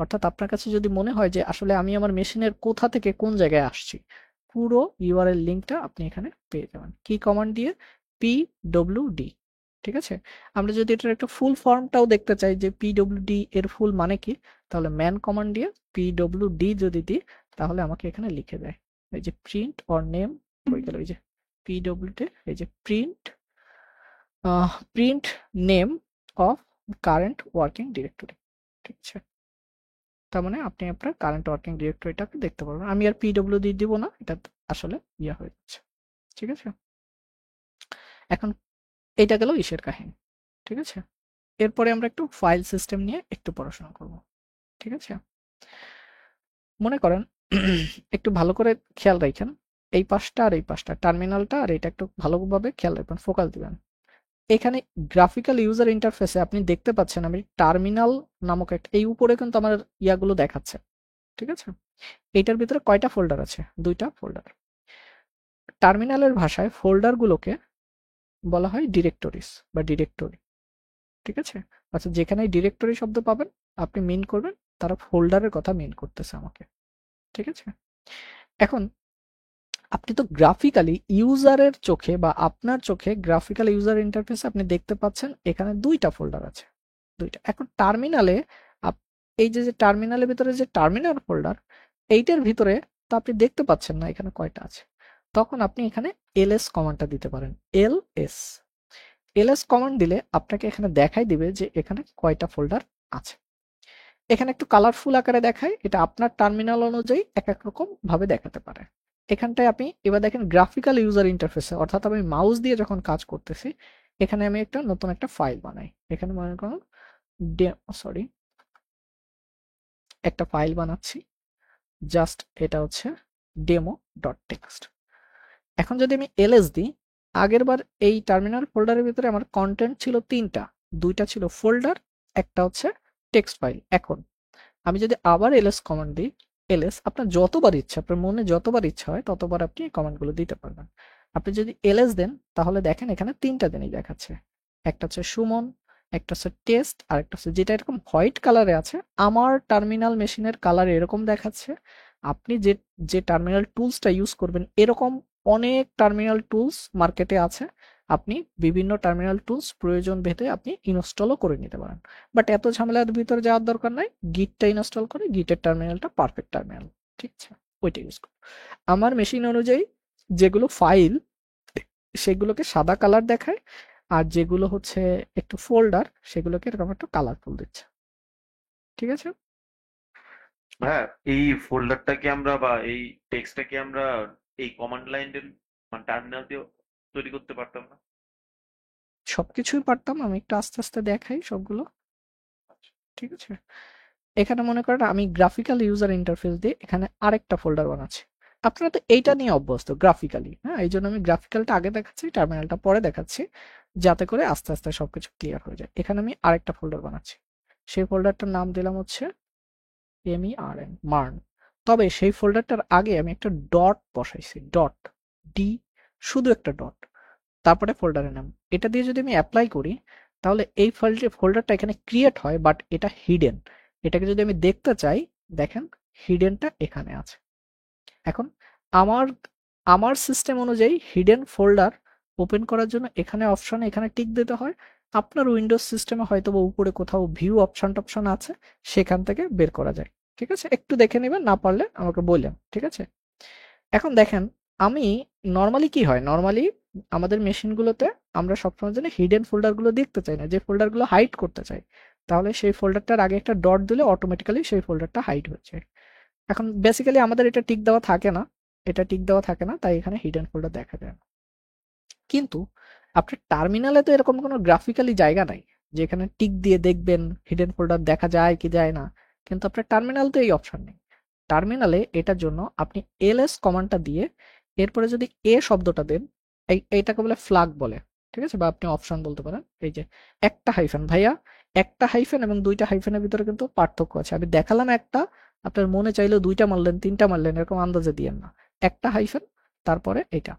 অর্থাৎ আপনার কাছে যদি মনে হয় যে আসলে আমি আমার মেশিনের কোথা থেকে কোন জায়গায় আসছি, পুরো ইউআরএল লিঙ্কটা আপনি এখানে পেয়ে যাবেন কি কমান্ড দিয়ে, pwd, ঠিক আছে? আমরা যদি এটার একটা ফুল ফর্মটাও দেখতে চাই যে pwd এর ফুল মানে কি, তাহলে ম্যান কমান্ড দিয়ে pwd যদি দিই তাহলে আমাকে এখানে লিখে দেয় এই যে প্রিন্ট অর নেম হয়ে গেল, এই যে pwd, এই যে print name of current working directory, ঠিক আছে? তার মানে আপনি আপনার কারেন্ট ওয়ার্কিং ডিরেক্টরিটাকে দেখতে পারবেন। আমি আর pwd দিব না, এটা আসলে ইয়া হয়ে যাচ্ছে, ঠিক আছে? এখন এটা গেল ইসের কাহিনী, ঠিক আছে? এরপরে আমরা একটু ফাইল সিস্টেম নিয়ে একটু পড়াশোনা করব, ঠিক আছে? মনে করেন একটু ভালো করে খেয়াল রাখেন এই পাশটা আর এই পাশটা, টার্মিনালটা আর এটা একটু ভালোভাবে খেয়াল রাখবেন, ফোকাস দিবেন। এখানে গ্রাফিক্যাল ইউজার ইন্টারফেসে আপনি দেখতে পাচ্ছেন আমি টার্মিনাল নামক একটা, এই উপরে কিন্তু আমার ইয়াগুলো দেখাচ্ছে, ঠিক আছে? এটার ভিতরে কয়টা ফোল্ডার আছে, দুইটা ফোল্ডার। টার্মিনালের ভাষায় ফোল্ডারগুলোকে বলা হয় ডিরেক্টরিজ বা ডিরেক্টরি, ঠিক আছে? আচ্ছা, যেখানে ডিরেক্টরি শব্দ পাবেন আপনি মিন করবেন তারা ফোল্ডারের কথা মিন করতেছে আমাকে, ঠিক আছে? এখন আপনি তো গ্রাফিক্যালি ইউজারের চোখে বা আপনার চোখে গ্রাফিক্যাল ইউজার ইন্টারফেসে আপনি দেখতে পাচ্ছেন এখানে দুইটা ফোল্ডার আছে, দুইটা। এখন টার্মিনালে এই যে টার্মিনালের ভিতরে যে টার্মিনাল ফোল্ডার এইটার ভিতরে তো আপনি দেখতে পাচ্ছেন না এখানে কয়টা আছে, তখন আপনি এখানে ls কমান্ডটা দিতে পারেন। ls কমান্ড দিলে আপনাকে এখানে দেখাই দিবে যে এখানে কয়টা ফোল্ডার আছে। এখানে একটু কালারফুল আকারে দেখায়, এটা আপনার টার্মিনাল অনুযায়ী এক এক রকম ভাবে দেখাতে পারে। এখানটায় আপনি এবার দেখেন গ্রাফিক্যাল ইউজার ইন্টারফেসে, অর্থাৎ আমি মাউস দিয়ে যখন কাজ করতেছি এখানে আমি একটা নতুন একটা ফাইল বানাই, এখানে মনে করুন একটা ফাইল বানাচ্ছি, জাস্ট এটা হচ্ছে demo.txt। এখন যদি আমি ls দিই, আগের বার এই টার্মিনাল ফোল্ডারের ভিতরে আমার কন্টেন্ট ছিল তিনটা, দুইটা ছিল ফোল্ডার, একটা হচ্ছে টেক্সট ফাইল। এখন আমি যদি আবার ls কমান্ড দিই, ls আপনার যতবার ইচ্ছা, আপনার মনে যতবার ইচ্ছা হয় ততবার আপনি এই কমান্ডগুলো দিতে পারবেন। আপনি যদি ls দেন তাহলে দেখেন এখানে তিনটা জিনিস দেখাচ্ছে, একটা হচ্ছে সুমন, একটা হচ্ছে টেস্ট, আর একটা হচ্ছে যেটা এরকম হোয়াইট কালারে আছে, আমার টার্মিনাল মেশিনের কালার এরকম দেখাচ্ছে। আপনি যে যে টার্মিনাল টুলসটা ইউজ করবেন এরকম অনেক টার্মিনাল টুলস মার্কেটে আছে, আপনি বিভিন্ন টার্মিনাল টুলস প্রয়োজন ভেদে আপনি ইনস্টলও করে নিতে পারেন। বাট এত ঝামেলার ভিতরে যাওয়ার দরকার নাই, গিটটা ইনস্টল করে গিটের টার্মিনালটা পারফেক্ট টার্মিনাল, ঠিক আছে? ওইটা ইউজ করুন। আমার মেশিন অনুযায়ী যেগুলো ফাইল সেগুলোকে সাদা কালার দেখায়, আর যেগুলো হচ্ছে একটু ফোল্ডার সেগুলোকে এরকম একটু কালারফুল দিচ্ছে, ঠিক আছে? হ্যাঁ, এই ফোল্ডারটা কি আমরা বা এই টেক্সটটা কি আমরা এই কমান্ড লাইনের মানে টার্মিনাল দিয়ে তৈরি করতে পারতাম না? সবকিছুই পারতাম, আমি একটু আস্তে আস্তে দেখাই সবগুলো, ঠিক আছে? এখানে মনে করেন আমি গ্রাফিক্যাল ইউজার ইন্টারফেস দিয়ে এখানে আরেকটা ফোল্ডার বানাচ্ছি। আপনারা তো এইটা নিয়ে অভ্যস্ত গ্রাফিক্যালি, হ্যাঁ, এই জন্য আমি গ্রাফিক্যালটা আগে দেখাচ্ছি, টার্মিনালটা পরে দেখাচ্ছি, যাতে করে আস্তে আস্তে সবকিছু ক্লিয়ার হয়ে যায়। এখানে আমি আরেকটা ফোল্ডার বানাচ্ছি, সেই ফোল্ডারটার নাম দিলাম হচ্ছে MERN। তবে সেই ফোল্ডারটার আগে আমি একটা ডট বসাইছি, ডট ডি, শুধু একটা ডট, তারপরে ফোল্ডারের নাম। এটা দিয়ে যদি আমি অ্যাপ্লাই করি তাহলে এই ফোল্ডারটা এখানে ক্রিয়েট হয়, বাট এটা হিডেন। এটাকে যদি আমি দেখতে চাই, দেখেন হিডেনটা এখানে আছে। এখন আমার আমার সিস্টেম অনুযায়ী হিডেন ফোল্ডার ওপেন করার জন্য এখানে অপশনে এখানে টিক দিতে হয়, আপনার উইন্ডোজ সিস্টেমে হয়তো বা উপরে কোথাও ভিউ অপশন টপশন আছে, সেখান থেকে বের করা যায়। ঠিক আছে, একটু দেখে নেবেন, না পারলে আমাকে বললেন। ঠিক আছে, এখন দেখেন আমি নর্মালি কি হয়, নর্মালি আমাদের মেশিনগুলোতে আমরা সবসময় জানি হিডেন ফোল্ডারগুলো দেখতে চাই না, যে ফোল্ডারগুলো হাইড করতে চাই, তাহলে সেই ফোল্ডারটার আগে একটা ডট দিলে অটোমেটিক্যালি সেই ফোল্ডারটা হাইড হয়ে যায়। এখন বেসিক্যালি আমাদের এটা টিক দেওয়া থাকে না, তাই এখানে হিডেন ফোল্ডার দেখা যায় না। কিন্তু আপনার টার্মিনালে তো এরকম কোনো গ্রাফিক্যালি জায়গা নাই যে এখানে টিক দিয়ে দেখবেন হিডেন ফোল্ডার দেখা যায় কি যায় না, কিন্তু আপনার টার্মিনাল তো এই অপশন নেই। টার্মিনালে এটার জন্য আপনি ls কমান্ডটা দিয়ে এরপরে যদি শব্দটা দেন, এইটাকে বলে ফ্ল্যাগ বলে। ঠিক আছে, বা আপনি অপশন বলতে পারেন। এই যে একটা হাইফেন, ভাইয়া একটা হাইফেন এবং দুইটা হাইফেনের ভিতরে কিন্তু পার্থক্য আছে। আমি দেখালাম একটা, আপনার মনে চাইলেও দুইটা মারলেন, তিনটা মারলেন, এরকম আন্দাজে দিয়েন না। একটা হাইফেন, তারপরে এটা।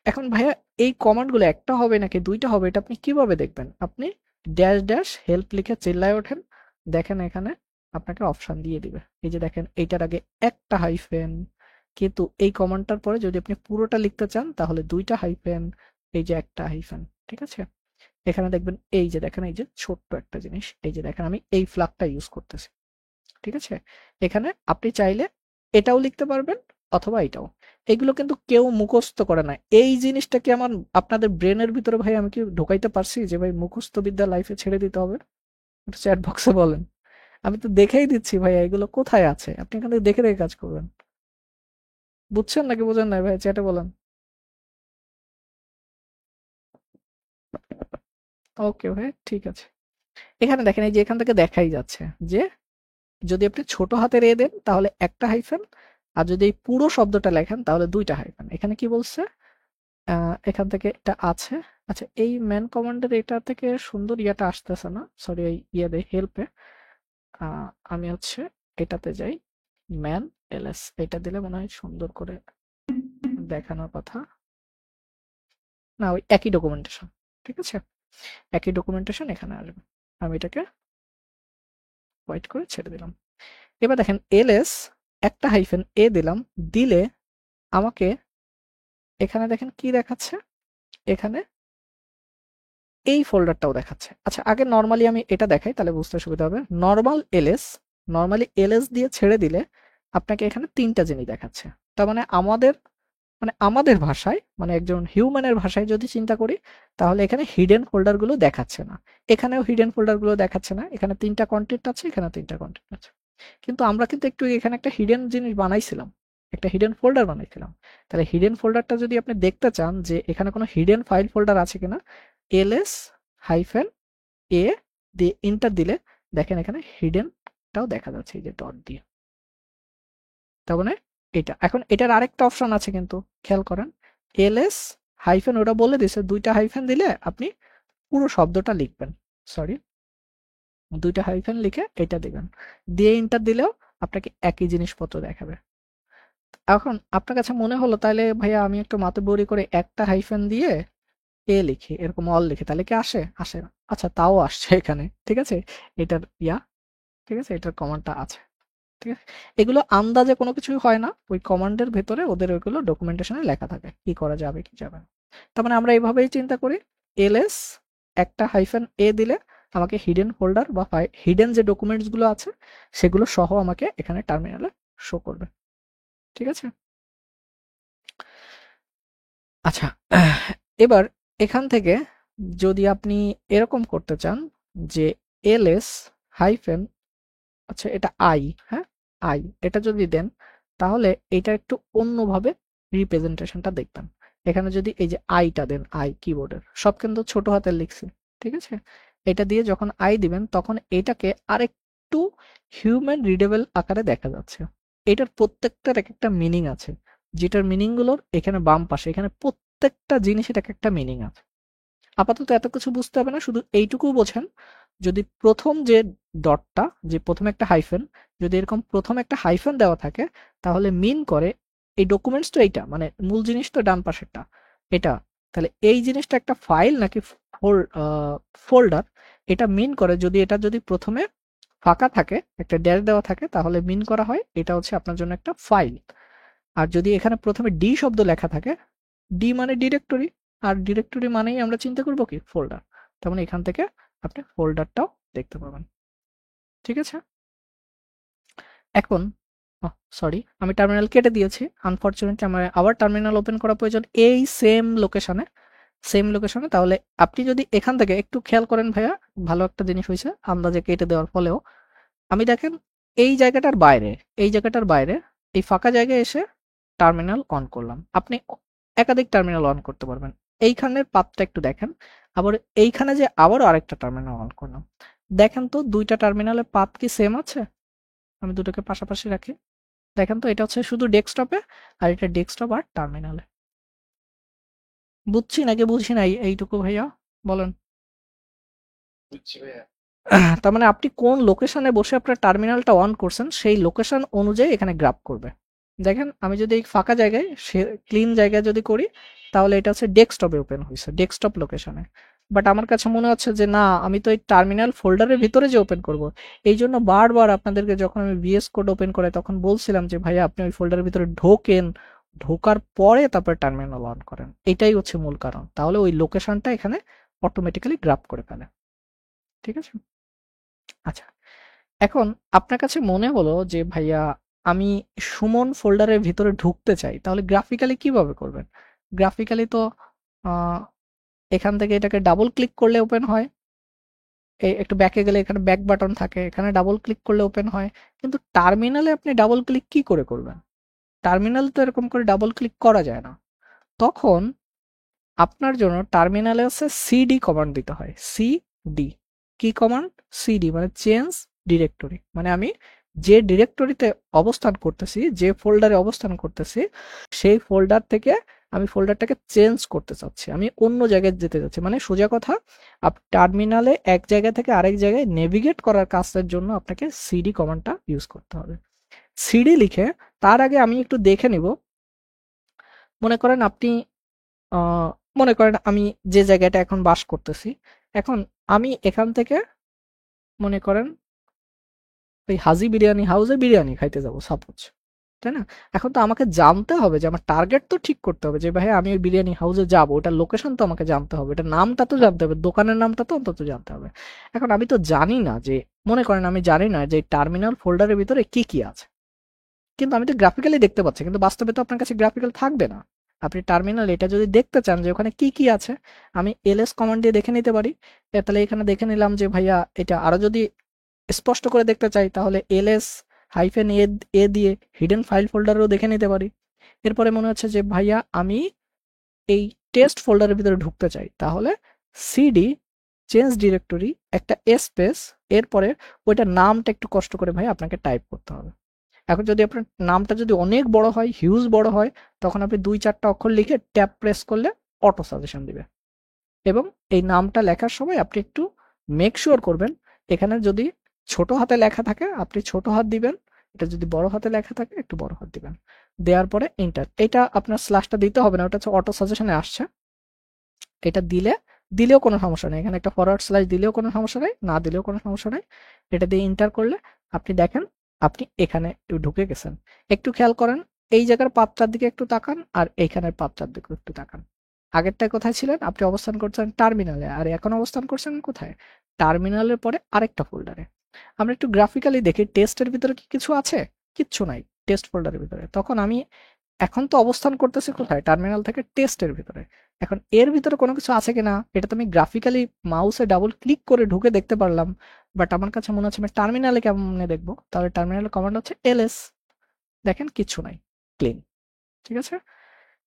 এখন ভাইয়া এই কমান্ডগুলো একটা হবে নাকি দুইটা হবে, এটা আপনি কিভাবে দেখবেন? আপনি ড্যাশ ড্যাশ হেল্প লিখে চিল্লায় ওঠেন, দেখেন এখানে আপনাকে অপশন দিয়ে দিবে। এই যে দেখেন এইটার আগে একটা হাইফেন, কিন্তু এই কমান্ডটার পরে যদি আপনি পুরোটা লিখতে চান তাহলে দুইটা হাইফেন, এই যে একটা হাইফেন। ঠিক আছে, এখানে দেখবেন এই যে দেখেন, এই যে ছোট্ট একটা জিনিস, এই যে দেখেন আমি এই ফ্ল্যাগটা ইউজ করতেছি। ঠিক আছে, এখানে আপনি চাইলে এটাও লিখতে পারবেন অথবা এটাও। এগুলো কিন্তু কেউ মুখস্থ করে না। এই জিনিসটা কি আমার আপনাদের ব্রেনের ভিতরে ভাই আমি কি ঢোকাইতে পারছি যে ভাই মুখস্থ বিদ্যা লাইফে ছেড়ে দিতে হবে? একটু চ্যাট বক্সে বলেন। আমি তো দেখেই দিচ্ছি ভাই এগুলো কোথায় আছে, আপনি এখান থেকে দেখে দেখে কাজ করবেন। বুঝছেন নাকি বোঝেন নাই ভাই, চ্যাটে বলেন। ওকে ভাই, ঠিক আছে। এখানে দেখেন এই যে এখান থেকে দেখাই যাচ্ছে যে যদি আপনি ছোট হাতের দেন তাহলে একটা হাইফেন, আর যদি এই পুরো শব্দটা লেখেন তাহলে দুইটা হাইফেন। এখানে কি বলছে, এখান থেকে এটা আছে। আচ্ছা, এই ম্যান কমান্ডের এটা থেকে সুন্দর ইয়াটা আসতেছে না, সরি, এই ইয়ে হেল্পে আমি হচ্ছে এটাতে যাই, ম্যান ls, এটা দিলে মনে হয় সুন্দর করে দেখানোর কথা। না, ওই একই ডকুমেন্টেশন। ঠিক আছে, একই ডকুমেন্টেশন এখানে আসবে। আমি এটাকে হোয়াইট করে ছেড়ে দিলাম। এবার দেখেন ls একটা হাইফেন দিলাম, দিলে আমাকে এখানে দেখেন কি দেখাচ্ছে, এখানে এই ফোল্ডারটাও দেখাচ্ছে। আচ্ছা, আগে নরমালি আমি এটা দেখাই তাহলে বুঝতে সুবিধা হবে। নরমালি ls দিয়ে ছেড়ে দিলে আপনাকে এখানে তিনটা জিনিস দেখাচ্ছে। তার মানে আমাদের ভাষায়, মানে একজন হিউম্যানের ভাষায় যদি চিন্তা করি, তাহলে এখানে হিডেন ফোল্ডার গুলো দেখাচ্ছে না, এখানেও হিডেন ফোল্ডার গুলো দেখাচ্ছে না। এখানে তিনটা কন্টেন্ট আছে, এখানে তিনটা কন্টেন্ট আছে। কিন্তু আমরা কিন্তু একটু এখানে একটা হিডেন জিনিস বানাইছিলাম, একটা হিডেন ফোল্ডার বানাইছিলাম। তাহলে হিডেন ফোল্ডারটা যদি আপনি দেখতে চান যে এখানে কোনো হিডেন ফাইল ফোল্ডার আছে কিনা, ls হাইফেন দিয়ে ইন্টার দিলে দেখেন এখানে হিডেনটাও দেখা যাচ্ছে, এই যে ডট দিয়ে। তার মানে এটা, এখন এটার আরেকটা অপশন আছে কিন্তু খেয়াল করেন, ls হাইফেন, ওটা বলে দিছে দুইটা হাইফেন দিলে আপনি পুরো শব্দটা লিখবেন, সরি, দুইটা হাইফেন লিখে এটা দিবেন, দিয়ে ইন্টার দিলেও আপনাকে একই জিনিসপত্র দেখাবে। এখন আপনার কাছে মনে হলো তাহলে ভাইয়া আমি একটু মাতব্বরি করে একটা হাইফেন দিয়ে লিখি, এরকম অল লিখি, তাহলে কি আসে না? আচ্ছা, তাও আসছে এখানে। ঠিক আছে, এটার ঠিক আছে, এটার কমান্ডটা আছে। ঠিক আছে, এগুলো আন্দাজে কোনো কিছুই হয় না, ওই কমান্ডের ভেতরে ওদের ওইগুলো ডকুমেন্টেশনে লেখা থাকে কি করা যাবে কি যাবে না। তার মানে আমরা এইভাবেই চিন্তা করি, ls একটা হাইফেন দিলে আমাকে হিডেন ফোল্ডার বা হিডেন যে ডকুমেন্টস গুলো আছে সেগুলো সহ আমাকে এখানে টার্মিনালে শো করবে। ঠিক আছে, আচ্ছা, এবার এখান থেকে যদি আপনি এরকম করতে চান যে ls হাইফেন, আচ্ছা এটা হ্যাঁ, এটা যদি দেন তাহলে এটা একটু অন্যভাবে রিপ্রেজেন্টেশনটা দেখবেন। এখানে যদি এই যে আইটা দেন, কিবোর্ডের সব কিন্তু ছোট হাতের লিখছি। ঠিক আছে, এটা দিয়ে যখন দিবেন তখন এটাকে আরেকটু হিউম্যান রিডেবল আকারে দেখা যাচ্ছে। এটার প্রত্যেকটার এক একটা মিনিং আছে, যেটার মিনিং গুলোর এখানে বাম পাশে, এখানে প্রত্যেকটা জিনিসের এক একটা মিনিং আছে। আপাতত এত কিছু বুঝতে হবে না, শুধু এইটুকু বোঝেন, যদি প্রথম যে ডটটা, যে প্রথমে একটা হাইফেন, যদি এরকম প্রথম একটা হাইফেন দেওয়া থাকে তাহলে মিন করে এই ডকুমেন্টস তো এইটা, মানে মূল জিনিস তো ডান পাশেরটা এটা, তাহলে এই জিনিসটা একটা ফাইল নাকি ফোল্ডার, এটা মিন করে। যদি প্রথমে ফাঁকা থাকে, একটা ড্যাশ দেওয়া থাকে, তাহলে মিন করা হয় এটা হচ্ছে আপনার জন্য একটা ফাইল। আর যদি এখানে প্রথমে ডি শব্দ লেখা থাকে, ডি মানে ডিরেক্টরি, আর ডিরেক্টরি মানেই আমরা চিন্তা করবো কি ফোল্ডার। তার মানে এখান থেকে আপনি ফোল্ডারটাও দেখতে পাবেন। ঠিক আছে? এখন সরি, আমি টার্মিনাল কেটে দিয়েছি। আনফরচুনেটলি আমার আবার টার্মিনাল ওপেন করা প্রয়োজন এই সেম লোকেশনে। তাহলে আপনি যদি এখান থেকে একটু খেয়াল করেন ভাইয়া, ভালো একটা জিনিস হয়েছে আন্দাজে কেটে দেওয়ার ফলেও। আমি দেখেন এই জায়গাটার বাইরে এই ফাঁকা জায়গায় এসে টার্মিনাল অন করলাম। আপনি একাধিক টার্মিনাল অন করতে পারবেন। এইখানের পাথটা একটু দেখেন। আবার এইখানে যে আবারও আরেকটা টার্মিনাল অন করলাম। দেখেন তো দুইটা টার্মিনালের পাথ কি সেম আছে? আমি দুটোকে পাশাপাশি রাখি। দেখেন তো এটা হচ্ছে শুধু ডেস্কটপে, আর এটা ডেস্কটপ আর টার্মিনালে। বুঝছি নাকি বুঝি নাই এইটুকু ভাইয়া বলেন। বুঝছি ভাইয়া। তার মানে আপনি কোন লোকেশনে বসে আপনার টার্মিনালটা অন করছেন সেই লোকেশন অনুযায়ী এখানে গ্রাফ করবে। দেখেন আমি যদি এই ফাঁকা জায়গায় ক্লিন জায়গায় যদি করি তাহলে এটা হচ্ছে ডেস্কটপে ওপেন হয়েছে, ডেস্কটপ লোকেশনে। বাট আমার কাছে মনে হচ্ছে যে না, আমি তো এই টার্মিনাল ফোল্ডারের ভিতরে যে ওপেন করব, এই জন্য বারবার আপনাদেরকে যখন আমি ভিএস কোড ওপেন করে তখন বলছিলাম যে ভাইয়া আপনি ওই ফোল্ডারের ভিতরে ঢোকেন, ঢোকার পরে তারপরে টার্মিনাল অন করেন। এটাই হচ্ছে মূল কারণ। তাহলে ওই লোকেশনটা এখানে অটোমেটিক্যালি গ্রাফ করে ফেলে। ঠিক আছে? আচ্ছা, এখন আপনার কাছে মনে হলো যে ভাইয়া আমি সুমন ফোল্ডারের ভিতরে ঢুকতে চাই, তাহলে গ্রাফিক্যালি কিভাবে করবেন? গ্রাফিক্যালি তো আহ, এখান থেকে এটাকে ডাবল ক্লিক করলে ওপেন হয়। একটু ব্যাকে গেলে এখানে ব্যাক বাটন থাকে, এখানে ডাবল ক্লিক করলে ওপেন হয়। কিন্তু টার্মিনালে আপনি ডাবল ক্লিক কি করে করবেন? টার্মিনাল তো এরকম করে ডাবল ক্লিক করা যায় না। তখন আপনার জন্য টার্মিনালে হচ্ছে সিডি কমান্ড দিতে হয়। সিডি কি কমান্ড? সিডি মানে চেঞ্জ ডিরেক্টরি। মানে আমি যে ডিরেক্টরিতে অবস্থান করতেছি, যে ফোল্ডারে অবস্থান করতেছি, সেই ফোল্ডার থেকে আমি ফোল্ডারটাকে চেঞ্জ করতে চাচ্ছি, আমি অন্য জায়গায় যেতে চাচ্ছি। মানে সোজা কথা, টার্মিনালে এক জায়গা থেকে আরেক জায়গায় নেভিগেট করার কাজের জন্য আপনাকে সিডি কমান্ডটা ইউজ করতে হবে। সিডি লিখে তার আগে আমি একটু দেখে নিব। মনে করেন আপনি আহ, মনে করেন আমি যে জায়গাটা এখন বাস করতেছি, এখন আমি এখান থেকে মনে করেন ওই হাজি বিরিয়ানি হাউসে বিরিয়ানি খাইতে যাব সাপোজ, তাই না? এখন তো আমাকে জানতে হবে যে আমার টার্গেট তো ঠিক করতে হবে যে ভাই আমি ওই বিরিয়ানি হাউসে যাব, ওটার লোকেশন তো আমাকে জানতে হবে, এটা নামটা তো জানতে হবে, দোকানের নামটা তো অন্তত জানতে হবে। এখন আমি তো জানি না যে, মনে করেন আমি জানি না যে টার্মিনাল ফোল্ডারের ভিতরে কি কি আছে, কিন্তু আমি তো গ্রাফিক্যালি দেখতে পাচ্ছি, কিন্তু বাস্তবে তো আপনার কাছে গ্রাফিক্যাল থাকবে না। আপনি টার্মিনাল এটা যদি দেখতে চান যে ওখানে কি কি আছে, আমি এলএস কমান্ড দিয়ে দেখে নিতে পারি। তাহলে এখানে দেখে নিলাম যে ভাইয়া এটা আরো যদি স্পষ্ট করে দেখতে চাই তাহলে এলএস হাইফেন এ দিয়ে হিডেন ফাইল ফোল্ডারও দেখে নিতে পারি। এরপরে মনে হচ্ছে যে ভাইয়া আমি এই টেস্ট ফোল্ডারের ভিতরে ঢুকতে চাই, তাহলে সিডি চেঞ্জ ডিরেক্টরি একটা স্পেস, এরপরে ওইটার নামটা একটু কষ্ট করে ভাই আপনাকে টাইপ করতে হবে। এখন যদি আপনার নামটা যদি অনেক বড় হয়, হিউজ বড় হয়, তখন আপনি 2-4টা অক্ষর লিখে ট্যাব প্রেস করলে অটো সাজেশন দিবে। এবং এই নামটা লেখার সময় আপনি একটু মেক শিওর করবেন এখানে যদি ছোট হাতে লেখা থাকে আপনি ছোট হাত দিবেন, এটা যদি বড় হাতে লেখা থাকে একটু বড় হাত দিবেন। দেওয়ার পরে এন্টার। এটা আপনার স্ল্যাশটা দিতে হবে না, ওটা হচ্ছে অটো সাজেশনে আসছে। এটা দিলেও কোনো সমস্যা নেই, এখানে একটা ফরওয়ার্ড স্ল্যাশ দিলেও কোনো সমস্যা নেই, না দিলেও কোনো সমস্যা নেই। এটা দিয়ে এন্টার করলে আপনি দেখেন আপনি এখানে ঢুকে গেছেন। একটু খেয়াল করেন এই জায়গার পাতটার দিকে একটু তাকান, আর এইখানের পাতটার দিকে একটু তাকান। আগেরটায় কোথায় ছিলেন? আপনি অবস্থান করছেন টার্মিনালে, আর এখন অবস্থান করছেন কোথায়? টার্মিনালের পরে আরেকটা ফোল্ডারে। আমরা একটু গ্রাফিক্যালি দেখি টেস্টের ভিতরে কি কিছু আছে? কিচ্ছু নাই টেস্ট ফোল্ডারের ভিতরে। তখন আমি এখন তো অবস্থান করতেছি কোথায়? টার্মিনাল থেকে টেস্টের ভিতরে। এখন এর ভিতরে কোনো কিছু আছে কিনা এটা তো আমি গ্রাফিক্যালি মাউসে ডাবল ক্লিক করে ঢুকে দেখতে পারলাম, বাট আমার কাছে মনে হচ্ছে আমি টার্মিনালে কেমনে দেখবো? তাহলে টার্মিনালের কমান্ড হচ্ছে এলএস। দেখেন কিচ্ছু নাই, ক্লিন। ঠিক আছে?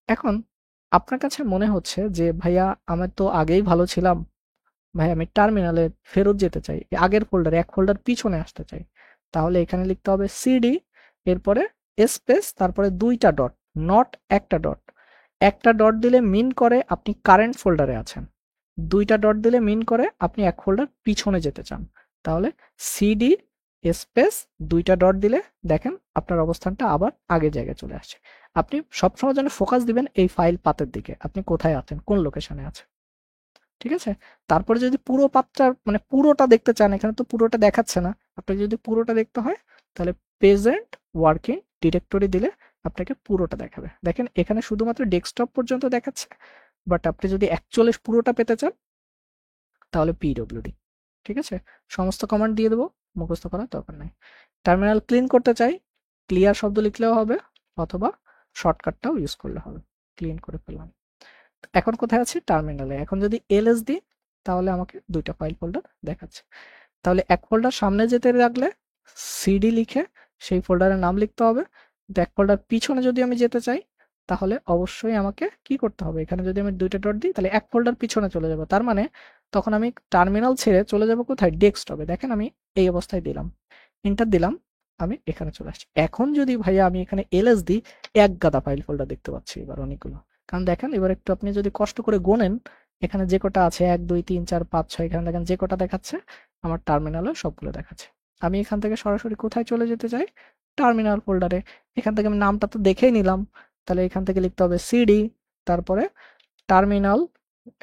এখন আপনার কাছে মনে হচ্ছে যে ভাইয়া আমি তো আগেই ভালো ছিলাম, ভাই আমি টার্মিনালে ফেরত যেতে চাই, আগের ফোল্ডারে এক ফোল্ডার পিছনে আসতে চাই। তাহলে এখানে লিখতে হবে সিডি, এরপরে স্পেস, তারপরে 2টা ডট, নট একটা ডট। একটা ডট দিলে মিন করে আপনি কারেন্ট ফোল্ডারে আছেন, 2টা ডট দিলে মিন করে আপনি এক ফোল্ডার পিছনে যেতে চান। তাহলে সিডি স্পেস 2টা ডট দিলে দেখেন আপনার অবস্থানটা আবার আগের জায়গায় চলে আসছে। আপনি সবসময় যেন ফোকাস দিবেন এই ফাইল পাতের দিকে, আপনি কোথায় আছেন, কোন লোকেশনে আছেন। ঠিক আছে? তারপরে যদি পুরো পাতটা মানে পুরোটা দেখতে চান, এখানে তো পুরোটা দেখাচ্ছে না, আপনাকে যদি পুরোটা দেখতে হয় তাহলে প্রেজেন্ট ওয়ার্কিং ডিরেক্টরি দিলে আপনাকে পুরোটা দেখাবে। দেখেন এখানে শুধুমাত্র ডেস্কটপ পর্যন্ত দেখাচ্ছে, বাট আপনি যদি অ্যাকচুয়ালি পুরোটা পেতে চান তাহলে পিডব্লিউডি। ঠিক আছে, সমস্ত কমান্ড দিয়ে দেবো, মুখস্থ করার দরকার নাই। টার্মিনাল ক্লিন করতে চাই, ক্লিয়ার শব্দ লিখলেও হবে অথবা শর্টকাটটাও ইউজ করলে হবে। ক্লিন করে ফেললাম। এখন কোথায় আছি? টার্মিনালে। এখন যদি এলএস দিই তাহলে আমাকে দুইটা ফাইল ফোল্ডার দেখাচ্ছে। তাহলে এক ফোল্ডার সামনে যেতে লাগলে সিডি লিখে সেই ফোল্ডারের নাম লিখতে হবে। কিন্তু এক ফোল্ডার পিছনে যদি আমি যেতে চাই তাহলে অবশ্যই আমাকে কি করতে হবে? এখানে যদি আমি দুইটা ডট দিই তাহলে এক ফোল্ডার পিছনে চলে যাব। তার মানে তখন আমি টার্মিনাল ছেড়ে চলে যাব কোথায়? ডেস্কটপে। দেখেন আমি এই অবস্থায় দিলাম, এন্টার দিলাম, আমি এখানে চলে আসছি। এখন যদি ভাইয়া আমি এখানে এলএস দিই, এক গাদা ফাইল ফোল্ডার দেখতে পাচ্ছি এবার অনেকগুলো। কারণ দেখেন এবার একটু আপনি যদি কষ্ট করে গোনেন, এখানে যে কটা আছে 1 2 3 4 5 6, এখানে দেখেন যে কটা দেখাচ্ছে আমার টার্মিনালে সবগুলো দেখাচ্ছে। আমি এখান থেকে সরাসরি কোথায় চলে যেতে চাই? টার্মিনাল ফোল্ডারে। এখান থেকে আমি নামটা তো দেখেই নিলাম, তাহলে এখান থেকে লিখতে হবে সিডি, তারপরে টার্মিনাল,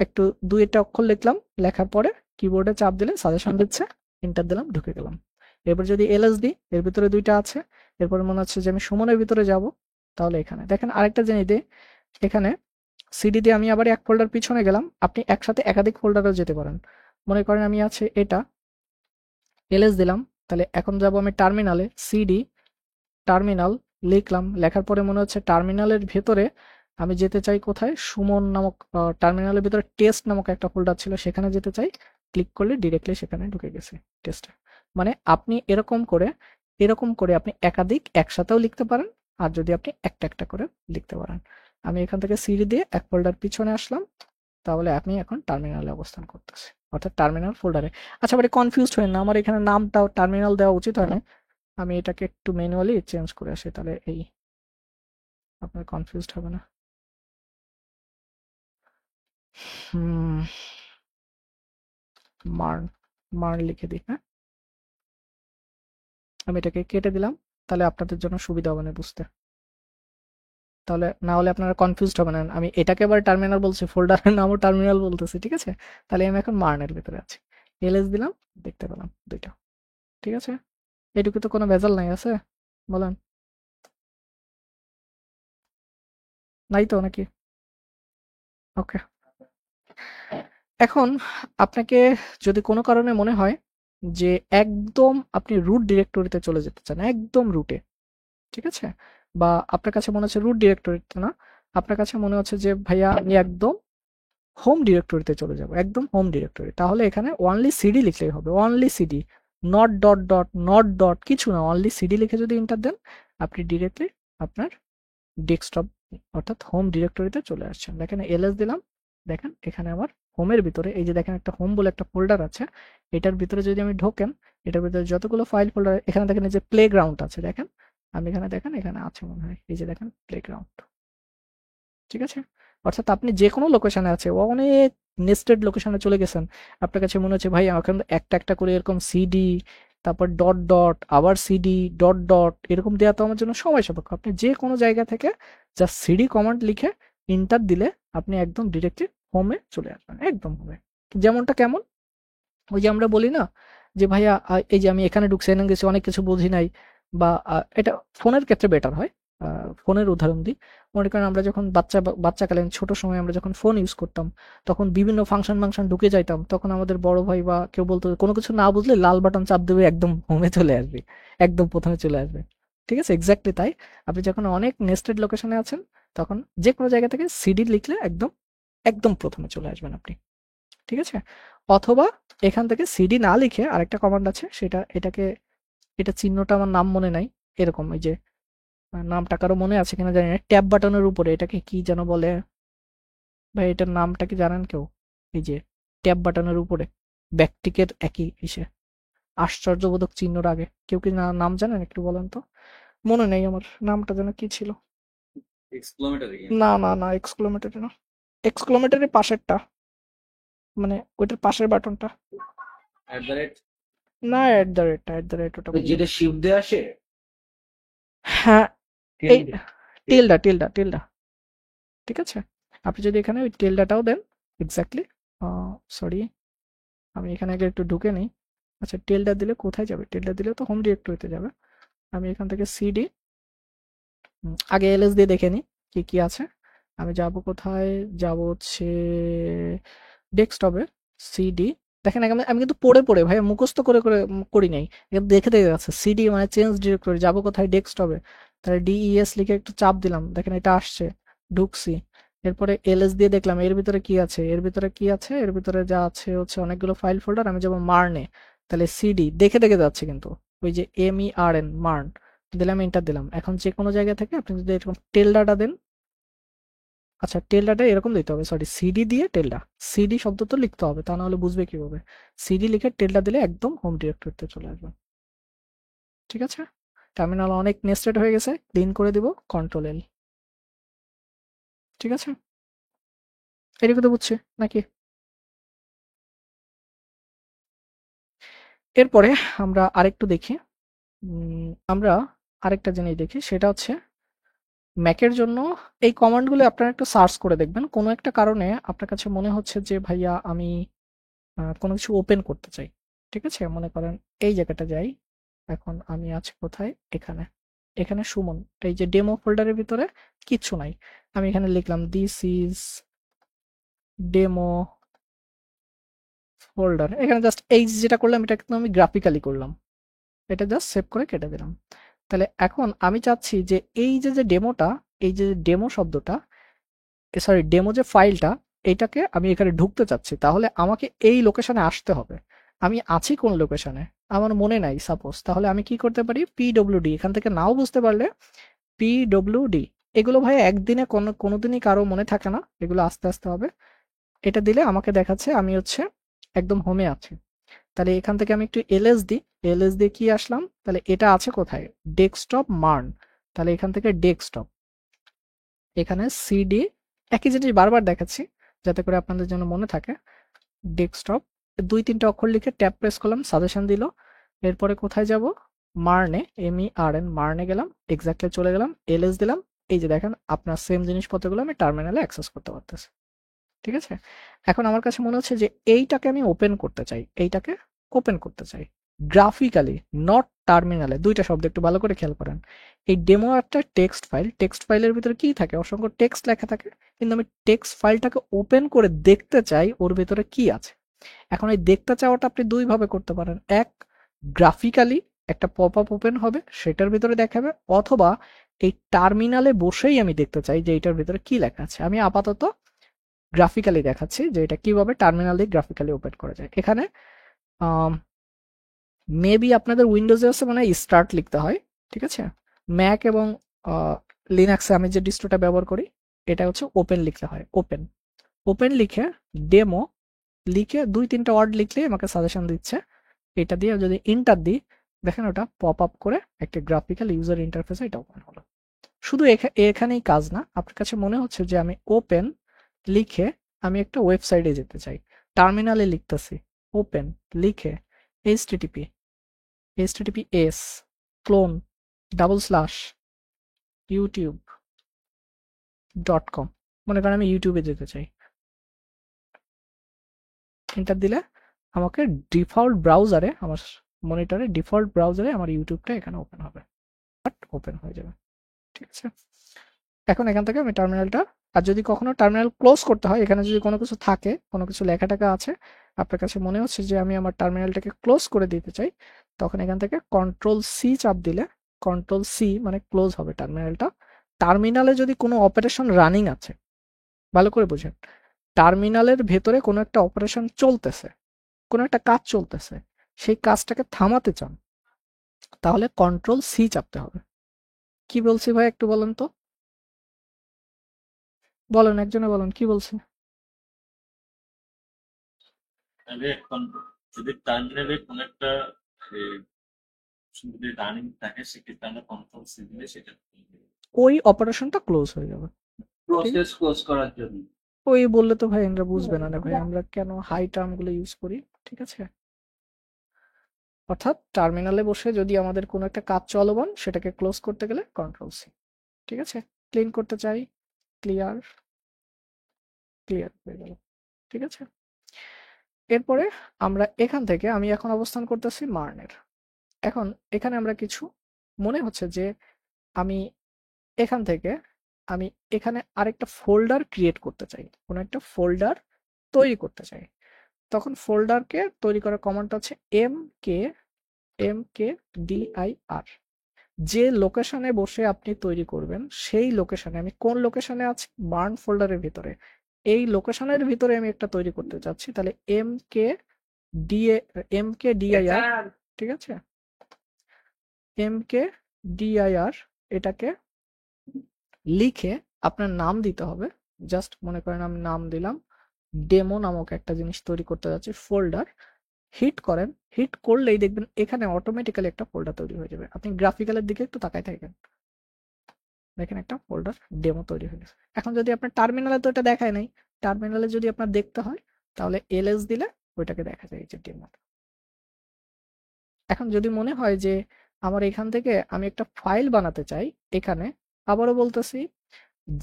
একটু 2 অক্ষর লিখলাম, লেখার পরে কিবোর্ডে চাপ দিলে সাজেশন দিচ্ছে, এন্টার দিলাম, ঢুকে গেলাম। এরপর যদি এলএস দিই, এর ভিতরে দুইটা আছে, এরপরে মনে হচ্ছে যে আমি সুমনের ভিতরে যাব, তাহলে এখানে দেখেন আরেকটা জিনিস দিই, এখানে সিডি দিয়ে আমি আবার এক ফোল্ডার পিছনে গেলাম। আপনি একসাথে একাধিক ফোল্ডারেও যেতে পারেন। মনে করেন আমি আছে এটা, এলএস দিলাম, তাহলে এখন যাব আমি টার্মিনালে, সিডি টার্মিনাল লিখলাম, লেখার পরে মনে হচ্ছে টার্মিনালের ভেতরে আমি যেতে চাই কোথায়? সুমন নামক টার্মিনালের ভিতরে টেস্ট নামক একটা ফোল্ডার ছিল, সেখানে যেতে চাই। ক্লিক করলে ডিরেক্টলি সেখানে ঢুকে গেছে টেস্টে। মানে আপনি এরকম করে আপনি একাধিক একসাথেও লিখতে পারেন, আর যদি আপনি একটা একটা করে লিখতে পারেন। আমি এখান থেকে সিডি দিয়ে এক ফোল্ডার পিছনে আসলাম, তাহলে আপনি এখন টার্মিনালে অবস্থান করতেছে, অর্থাৎ টার্মিনাল ফোল্ডারে। আচ্ছা, বাড়ি কনফিউজড হবেন না, আমার এখানে নামটাও টার্মিনাল দেওয়া উচিত হয় না। আমি এটাকে একটু ম্যানুয়ালি চেঞ্জ করে আসি, তাহলে এই আপনার কনফিউজড হবে না। মার্ন মার্ন লিখে দিই। হ্যাঁ, আমি এটাকে কেটে দিলাম, তাহলে আপনাদের জন্য সুবিধা হবে না বুঝতে। তাহলে না হলে আপনারা কনফিউজড হবে না, আমি এটাকে এবার টার্মিনাল বলছি, ফোল্ডারের নামও টার্মিনাল বলতেছি, ঠিক আছে? তাহলে আমি এখন মার্নের ভিতরে আছি, এলএস দিলাম, দেখতে পেলাম দুইটা। ঠিক আছে, এটুকু তো কোনো ভেজাল নাই আছে? বলেন, নাই তো নাকি? ওকে। এখন আপনাকে যদি কোনো কারণে মনে হয় যে একদম আপনি রুট ডিরেক্টরিতে চলে যেতে চান, একদম রুটে, ঠিক আছে? বা আপনার কাছে মনে হচ্ছে রুট ডিরেক্টরিতে না, আপনার কাছে মনে হচ্ছে যে ভাইয়া আমি একদম হোম ডিরেক্টরিতে চলে যাব, একদম হোম ডিরেক্টরি, তাহলে এখানে অনলি সিডি লিখলেই হবে, only CD, not dot dot, not dot, কিছু না, অনলি সিডি লিখে যদি এন্টার দেন আপনি ডিরেক্টলি আপনার ডেস্কটপ অর্থাৎ হোম ডিরেক্টরিতে চলে আসছেন। দেখেন এলএস দিলাম, দেখেন এখানে আমার হোমের ভিতরে এই যে দেখেন একটা হোম বলে একটা ফোল্ডার আছে, এটার ভিতরে যদি আমি ঢোকেন, এটার ভিতরে যতগুলো ফাইল ফোল্ডার, এখানে দেখেন এই যে প্লেগ্রাউন্ড আছে, দেখেন আমি এখানে দেখেন এখানে আছে মনে হয়, এই যে দেখেন প্লেগ্রাউন্ড, ঠিক আছে? অর্থাৎ আপনি যে কোনো লোকেশনে আছে, অনেক নেস্টেড লোকেশনে চলে গেছেন, আপনার কাছে মনে হচ্ছে ভাই এখন একটা একটা করে এরকম সিডি, তারপর ডট ডট, আবার সিডি ডট ডট, এরকম দেওয়া তো আমার জন্য সময় সাপেক্ষ। আপনি যে কোনো জায়গা থেকে জাস্ট সিডি কমান্ড লিখে ইন্টার দিলে আপনি একদম ডিরেক্টলি হোমে চলে আসবেন, একদম হোমে। যেমনটা কেমন, ওই যে আমরা বলি না যে ভাইয়া এই যে আমি এখানে ঢুকছি, এখানে গেছি, অনেক কিছু বুঝি নাই, বা এটা ফোনের ক্ষেত্রে বেটার হয়। ফোনের উদাহরণ দিই, মনে করেন আমরা যখন বাচ্চাকালীন ছোট সময় আমরা যখন ফোন ইউজ করতাম, তখন বিভিন্ন ফাংশন ঢুকে যাইতাম, তখন আমাদের বড় ভাই বা কেউ বলতো কোনো কিছু না বুঝলে লাল বাটন চাপ দেবে, একদম হোমে চলে আসবে, একদম প্রথমে চলে আসবে। ঠিক আছে, এক্স্যাক্টলি তাই। আপনি যখন অনেক নেস্টেড লোকেশনে আছেন, তখন যে কোনো জায়গা থেকে সিডি লিখলে একদম একদম প্রথমে চলে আসবেন আপনি, ঠিক আছে? অথবা এখান থেকে সিডি না লিখে আরেকটা কমান্ড আছে, এটা চিহ্নটা আমার নাম মনে নাই, এরকম এই যে নামটা কারো মনে আছে কিনা জানি না, ট্যাব বাটনের উপরে এটাকে কি যেন বলে ভাই, এটার নামটা কি জানেন কেউ? এই যে ট্যাব বাটনের উপরে ব্যাকটিকের একই ইসে আশ্চর্যবোধক চিহ্নর আগে, কেউ কি নাম জানেন? একটু বলেন তো, মনে নেই আমার নামটা যেন কি ছিল। না না না, এক্সক্লোমেটরি না, এক্সক্লোমেটরের পাশেরটা, মানে ওইটার পাশের বাটনটা, না অ্যাট দ্য রেট ওটা বলবো। যেটা শিফট দিয়ে আসে, হ্যাঁ, এই টিল্ডা, ঠিক আছে? আপনি যদি এখানে ওই টিল্ডাটাও দেন, এক্স্যাক্টলি, সরি আমি এখানে আগে একটু ঢুকে নিই। আচ্ছা, টিল্ডা দিলে কোথায় যাবে? টিল্ডা দিলে তো হোম ডিরেক্টরিতে যাবে। আমি এখান থেকে সিডি, আগে এলএস দিয়ে দেখে নিই কি কি আছে। আমি যাব কোথায়? যাব হচ্ছে ডেস্কটপে, সিডি দেখেন আমি কিন্তু পড়ে পড়ে ভাই মুখস্থ করে করে করি নাই, কিন্তু দেখে দেখে যাচ্ছে। সিডি মানে চেঞ্জ ডিরেক্টরি, যাবো কোথায়, ডেস্কটপে, তাহলে ডিইএস লিখে একটু চাপ দিলাম, দেখেন এটা আসছে, ঢুকছি। এরপরে এলএস দিয়ে দেখলাম এর ভিতরে কি আছে, এর ভিতরে কি আছে, এর ভিতরে যা আছে হচ্ছে অনেকগুলো ফাইল ফোল্ডার। আমি যাবো মার্নে, তাহলে সিডি দেখে দেখে যাচ্ছে কিন্তু, ওই যে MERN মার্ন দিলাম, এন্টার দিলাম। এখন যে কোনো জায়গা থেকে আপনি যদি এরকম টেলডাটা দেন, আচ্ছা টেলডাটা এরকম দিতে হবে, সরি সিডি দিয়ে টেলডা, সিডি শব্দ তো লিখতে হবে, তা না হলে বুঝবে কিভাবে। সিডি লিখে টেলডা দিলে একদম হোম ডিরেক্টরিতে চলে আসবে। ঠিক আছে, টার্মিনাল অনেক নেস্টেড হয়ে গেছে, ক্লিন করে দিব, কন্ট্রোল L। ঠিক আছে, এটুকু তো বুঝছি নাকি? এরপরে আমরা আরেকটু দেখি, আমরা আরেকটা জিনিস দেখি, সেটা হচ্ছে ম্যাকের জন্য এই কমান্ডগুলো আপনারা একটু সার্চ করে দেখবেন। কোনো একটা কারণে আপনার কাছে মনে হচ্ছে যে ভাইয়া আমি কোনো কিছু ওপেন করতে চাই। ঠিক আছে, মনে করেন এই জায়গাটা যাই, এখন আমি আছি কোথায়, এখানে, এখানে সুমন, এই যে ডেমো ফোল্ডারের ভিতরে কিচ্ছু নাই। আমি এখানে লিখলাম দিস ইজ ডেমো ফোল্ডার, এখানে জাস্ট এই যেটা করলাম এটা কিন্তু আমি গ্রাফিক্যালি করলাম, এটা জাস্ট সেভ করে কেটে দিলাম। তাহলে এখন আমি চাচ্ছি যে এই যে যে ডেমোটা, এই যে ডেমো শব্দটা, সরি ডেমো যে ফাইলটা, এটাকে আমি এখানে ঢুকতে চাচ্ছি, তাহলে আমাকে এই লোকেশনে আসতে হবে। আমি আছি কোন লোকেশনে আমার মনে নাই সাপোজ, তাহলে আমি কি করতে পারি, PWD, এখান থেকে নাও বুঝতে পারলে PWD, এগুলো ভাই একদিনে কোনোদিনই কারো মনে থাকে না, এগুলো আস্তে আস্তে হবে। এটা দিলে আমাকে দেখাচ্ছে আমি হচ্ছে একদম হোমে আছি। তাহলে এখান থেকে আমি একটু এলএস দিই, এলএস দিয়ে কি আসলাম, তাহলে এটা আছে কোথায়, ডেস্কটপ মার্ন, তাহলে এখান থেকে ডেস্কটপ, এখানে সিডি, একই জিনিস বারবার দেখাচ্ছি যাতে করে আপনাদের জন্য মনে থাকে। ডেস্কটপ, 2-3টা অক্ষর লিখে ট্যাব প্রেস করলাম, সাজেশন দিল। এরপরে কোথায় যাব, মার্নে, MERN মার্নে গেলাম, এক্স্যাক্টলি চলে গেলাম, এলএস দিলাম। এই যে দেখেন আপনার সেম জিনিসপত্রগুলো আমি টার্মিনালে অ্যাক্সেস করতে পারতেছি। ঠিক আছে, এখন আমার কাছে মনে হচ্ছে যে এইটাকে আমি ওপেন করতে চাই, এইটাকে ওপেন করতে চাই গ্রাফিক্যালি, নট টার্মিনালে। দুইটা শব্দ একটু ভালো করে খেয়াল করেন। এই ডেমো একটা টেক্সট ফাইল, টেক্সট ফাইলের ভিতরে কি থাকে, অসংখ্য টেক্সট লেখা থাকে, কিন্তু আমি টেক্সট ফাইলটাকে ওপেন করে দেখতে চাই ওর ভিতরে কি আছে। এখন এই দেখতে চাওয়াটা আপনি দুই ভাবে করতে পারেন, এক গ্রাফিক্যালি একটা পপ আপ ওপেন হবে সেটার ভিতরে দেখাবে, অথবা এই টার্মিনালে বসেই আমি দেখতে চাই যে এটার ভিতরে কি লেখা আছে। আমি আপাতত গ্রাফিক্যালি দেখাচ্ছি যে এটা কিভাবে টার্মিনাল দিয়ে গ্রাফিক্যালি ওপেন করা যায়। এখানে মেবি আপনাদের উইন্ডোজে আছে মানে স্টার্ট লিখতে হয়। ঠিক আছে, ম্যাক এবং লিনাক্সে আমি যে ডিস্ট্রোটা ব্যবহার করি এটা হচ্ছে ওপেন লিখতে হয়, ওপেন, ওপেন লিখে ডেমো লিখে 2-3টা ওয়ার্ড লিখলে আমাকে সাজেশন দিচ্ছে। এটা দিয়ে যদি ইন্টার দিই, দেখেন ওটা পপ আপ করে একটা গ্রাফিক্যাল ইউজার ইন্টারফেসে এটা ওপেন হলো। শুধু এখানেই কাজ না, আপনার কাছে মনে হচ্ছে যে আমি ওপেন লিখে আমি একটা ওয়েবসাইটে যেতে চাই, টার্মিনালে লিখতেছি ওপেন লিখে https ক্লোন youtube.com, মনে করেন আমি ইউটিউবে যেতে চাই, এন্টার দিলে আমাকে ডিফল্ট ব্রাউজারে, আমার মনিটরে ডিফল্ট ব্রাউজারে আমার ইউটিউবটা এখানে ওপেন হবে, বাট ওপেন হয়ে যাবে। ঠিক আছে, এখন এখান থেকে আমি টার্মিনালটা, আর যদি কখনো টার্মিনাল ক্লোজ করতে হয়, এখানে যদি কোনো কিছু থাকে, কোনো কিছু লেখা টাকা আছে, আপনার কাছে মনে হচ্ছে যে আমি আমার টার্মিনালটাকে ক্লোজ করে দিতে চাই, তখন এখান থেকে Ctrl+C চাপ দিলে, Ctrl+C মানে ক্লোজ হবে টার্মিনালটা। টার্মিনালে যদি কোনো অপারেশন রানিং আছে, ভালো করে বুঝেন, টার্মিনালের ভেতরে কোনো একটা অপারেশন চলতেছে, কোনো একটা কাজ চলতেছে, সেই কাজটাকে থামাতে চান, তাহলে Ctrl+C চাপতে হবে। কি বলছি ভাই একটু বলেন তো, বলেন, একজনে বলেন কি বলছে। তাহলে এখন যদি টার্মিনালে কোন একটা যদি রানিং থাকে সেক্ষেত্রে আমরা Ctrl+C দিলে সেটা ওই অপারেশনটা ক্লোজ হয়ে যাবে। প্রসেস ক্লোজ করার জন্য। ওই বললে তো ভাই আমরা বুঝবে না ভাই, আমরা কেন হাই টার্ম গুলো ইউজ করি। ঠিক আছে, অর্থাৎ টার্মিনালে বসে যদি আমাদের কোনো একটা কাজ চলমান সেটাকে ক্লোজ করতে গেলে Ctrl+C। ঠিক আছে, ক্লিন করতে চাই, ক্লিয়ার, ক্লিয়ার হয়ে গেল। ঠিক আছে, এরপরে আমরা এখান থেকে, আমি এখন অবস্থান করতেছি মার্নের। এখন এখানে আমরা কিছু, মনে হচ্ছে যে আমি এখান থেকে আমি এখানে আরেকটা ফোল্ডার ক্রিয়েট করতে চাই, কোনো একটা ফোল্ডার তৈরি করতে চাই। তখন ফোল্ডারকে তৈরি করার কমান্ডটা হচ্ছে mkdir। যে লোকেশনে বসে আপনি তৈরি করবেন সেই লোকেশনে, আমি কোন লোকেশনে আছি, বার্ন ফোল্ডারের ভিতরে, এই লোকেশনের ভিতরে আমি একটা তৈরি করতে চাচ্ছি, তাহলে mkdir, ঠিক আছে, mkdir এটাকে লিখে আপনার নাম দিতে হবে। জাস্ট মনে করেন আমি নাম দিলাম ডেমো নামক একটা জিনিস তৈরি করতে যাচ্ছি, ফোল্ডার। হিট করেন, হিট করলেই দেখবেন এখানে অটোমেটিক্যালি একটা ফোল্ডার তৈরি হয়ে যাবে। আপনি গ্রাফিক্যালের দিকে একটু তাকায় থাকেন, দেখেন একটা ফোল্ডার ডেমো তৈরি হয়ে গেছে। এখন যদি আপনার টার্মিনালে তো এটা দেখায় নাই, টার্মিনালে যদি আপনার দেখতে হয় তাহলে ls দিলে ওইটাকে দেখা যায়, এই যে ডেমো। এখন যদি মনে হয় যে আমার এখান থেকে আমি একটা ফাইল বানাতে চাই, এখানে আবারও বলতেছি,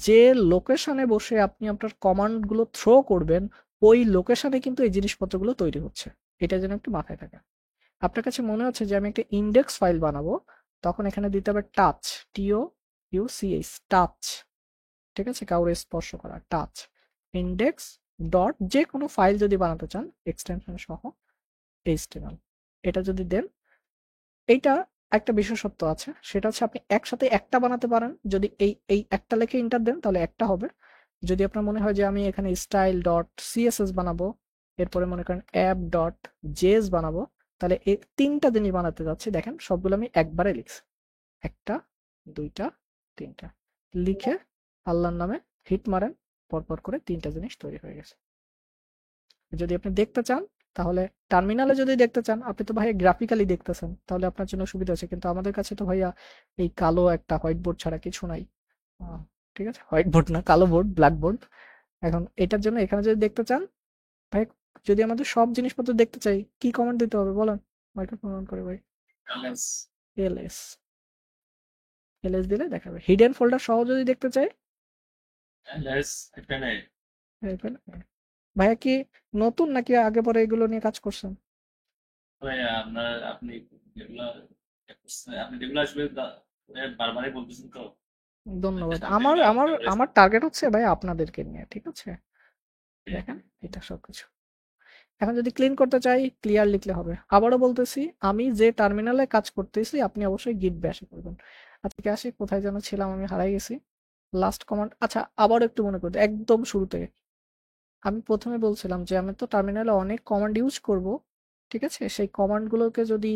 যে লোকেশনে বসে আপনি আপনার কমান্ড গুলো থ্রো করবেন ওই লোকেশনে কিন্তু এই জিনিসপত্রগুলো তৈরি হচ্ছে, এটা যেন একটু মাথায় থাকে। আপনার কাছে মনে হচ্ছে যে আমি একটা ইন্ডেক্স ফাইল বানাবো, তখন এখানে দিতে হবে টাচ, TOUCH, টাচ, ঠিক আছে, কাউরে স্পর্শ করা, টাচ ইন্ডেক্স ডট, যে কোনো ফাইল যদি বানাতে চান এক্সটেনশন সহ HTML, এটা যদি দেন, এইটা একটা বিশেষত্ব আছে, সেটা হচ্ছে আপনি একসাথে একটা বানাতে পারেন। যদি এই একটা লেখে ইন্টার দেন তাহলে একটা হবে। যদি আপনার মনে হয় যে আমি এখানে স্টাইল ডট সিএসএস বানাবো, এরপরে মনে করেন অ্যাপ ডট জেএস বানাবো, তাহলে এই তিনটা জিনিস বানাতে যাচ্ছি, দেখেন সবগুলো আমি একবারে লিখছি, একটা, দুইটা, তিনটা লিখে আল্লাহর নামে হিট মারেন, পরপর করে তিনটা জিনিস তৈরি হয়ে গেছে। যদি আপনি দেখতে চান তাহলে টার্মিনালে যদি দেখতে চান, আপনি তো ভাইয়া গ্রাফিক্যালি দেখতেছেন, তাহলে আপনার জন্য সুবিধা আছে, কিন্তু আমাদের কাছে তো ভাইয়া এই কালো একটা হোয়াইট বোর্ড ছাড়া কিছু নাই। ঠিক আছে, হোয়াইট বোর্ড না, কালো বোর্ড, ব্ল্যাক বোর্ড। এখন এটার জন্য এখানে যদি দেখতে চান ভাই, যদি আমাদের সব জিনিসপত্র দেখতে চাই, কি কমান্ড দিতে হবে বলেন, মাইক্রোফোন অন করে ভাই। ls ls ls দিলে দেখাবে। হিডেন ফোল্ডার সহ যদি দেখতে চাই, ls এখানে এখানে। ভাইয়া কি নতুন নাকি আগে পরে এগুলো নিয়ে কাজ করছেন? ভাই আপনি যেগুলো আপনি যেগুলো আসলে বারবারই বলতেছেন তো। ধন্যবাদ। চেষ্টা আমার করি আমার coverage আমার টার্গেট হচ্ছে ভাই আপনাদেরকে নিয়ে, ঠিক আছে, দেখেন এটা সবকিছু। এখন যদি ক্লিন করতে চাই, ক্লিয়ার লিখলে হবে। আবারও বলতেছি, আমি যে টার্মিনালে কাজ করতেছি আপনি অবশ্যই git bash এ করবেন। আজকে আসি, কোথায় যেন ছিলাম, আমি হারাই গেছি। লাস্ট কমান্ড, আচ্ছা আবার একটু মনে করতে, একদম শুরুতে আমি প্রথমে বলছিলাম যে আমি তো টার্মিনালে অনেক কমান্ড ইউজ করব, ঠিক আছে, সেই কমান্ড গুলোকে যদি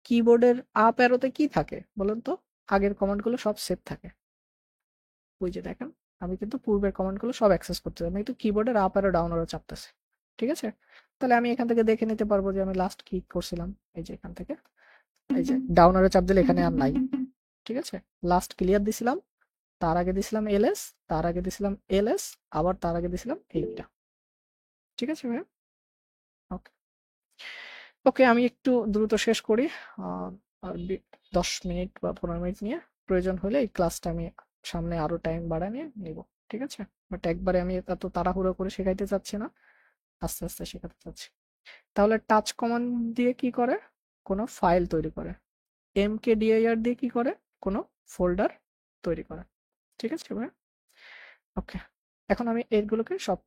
কিবোর্ডের আপ অ্যারোতে কি থাকে বলেন তো, আগের কমান্ড গুলো সব সেভ থাকে, ওই যে দেখেন আমি কিন্তু পূর্বের কমান্ড গুলো সব অ্যাক্সেস করতে আমি কিন্তু কিবোর্ডের আপ অ্যারো ডাউন অ্যারো চাপতেছি, ঠিক আছে। তাহলে আমি এখান থেকে দেখে নিতে পারবো যে আমি লাস্ট কি করছিলাম, এই যে এখান থেকে, এই যে ডাউন অ্যারো চাপ দিলে এখানে আর নাই, ঠিক আছে। লাস্ট ক্লিয়ার দিছিলাম, তার আগে দিছিলাম ls, তার আগে দিছিলাম ls, আবার তার আগে দিছিলাম এইটা, ঠিক আছে ভাইয়া। ওকে ওকে, আমি একটু দ্রুত শেষ করি, আর 10 মিনিট বা 15 মিনিট নিয়ে, প্রয়োজন হলে এই ক্লাসটা আমি সামনে আরো টাইম বাড়ায় নিব, ঠিক আছে। বাট একবারে আমি এত তাড়াহুড়ো করে শেখাইতে চাচ্ছি না, আস্তে আস্তে শেখাতে চাচ্ছি। তাহলে টাচ কমান্ড দিয়ে কি করে, কোনো ফাইল তৈরি করে। mkdir দিয়ে কি করে, কোনো ফোল্ডার তৈরি করে, ঠিক আছে ভাই। ওকে, এখন আমি এইগুলোকে সব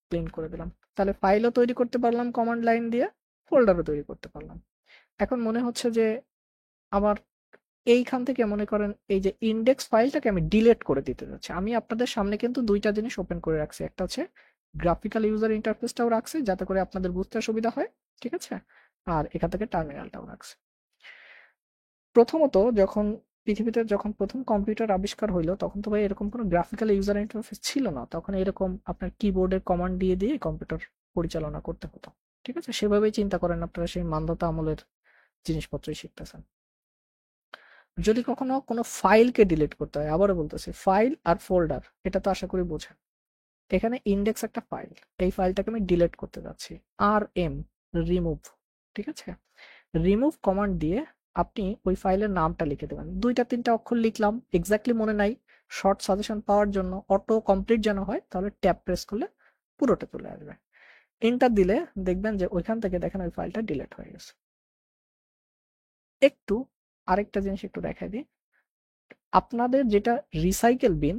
ক্লিন করে দিলাম, তাহলে ফাইলও তৈরি করতে পারলাম কমান্ড লাইন দিয়ে, ফোল্ডারও তৈরি করতে পারলাম। এখন মনে হচ্ছে যে আমার এইখান থেকে মনে করেন এই যে ইন্ডেক্স ফাইলটাকে আমি ডিলিট করে দিতে যাচ্ছি। আমি আপনাদের সামনে কিন্তু দুইটা জিনিস ওপেন করে রাখছি, একটা হচ্ছে গ্রাফিক্যাল ইউজার ইন্টারফেসটাও রাখছি যাতে করে আপনাদের বুঝতে সুবিধা হয়, ঠিক আছে, আর এখান থেকে টার্মিনালটাও রাখছি। প্রথমত যখন পৃথিবীতে যখন প্রথম কম্পিউটার আবিষ্কার হইলো তখন তো ভাই এরকম কোনো গ্রাফিক্যাল ইউজার ইন্টারফেস ছিল না, তখন এরকম আপনার কিবোর্ডের কমান্ড দিয়ে দিয়ে কম্পিউটার পরিচালনা করতে হতো, ঠিক আছে। সেভাবেই চিন্তা করেন, আপনারা সেই মান্ধাতা আমলের জিনিসপত্রই শিখতেছেন। যদি কখনো কোনো ফাইলকে ডিলিট করতে হয়, আবারও বলতেছি, ফাইল আর ফোল্ডার এটা তো আশা করি বোঝেন। এখানে ইন্ডেক্স একটা ফাইল, এই ফাইলটাকে আমি ডিলিট করতে যাচ্ছি, rm, রিমুভ, ঠিক আছে। রিমুভ কমান্ড দিয়ে আপনি ওই ফাইলের নামটা লিখে দেবেন, 2-3টা অক্ষর লিখলাম, এক্স্যাক্টলি মনে নাই, শর্ট সাজেশন পাওয়ার জন্য অটো কমপ্লিট যেন হয়, তাহলে ট্যাব প্রেস করলে পুরোটা চলে আসবে। এন্টার দিলে দেখবেন যে ওইখান থেকে দেখেন ওই ফাইলটা ডিলিট হয়ে গেছে। একটু আরেকটা জিনিস একটু দেখাই দিই, আপনাদের যেটা রিসাইকেল বিন,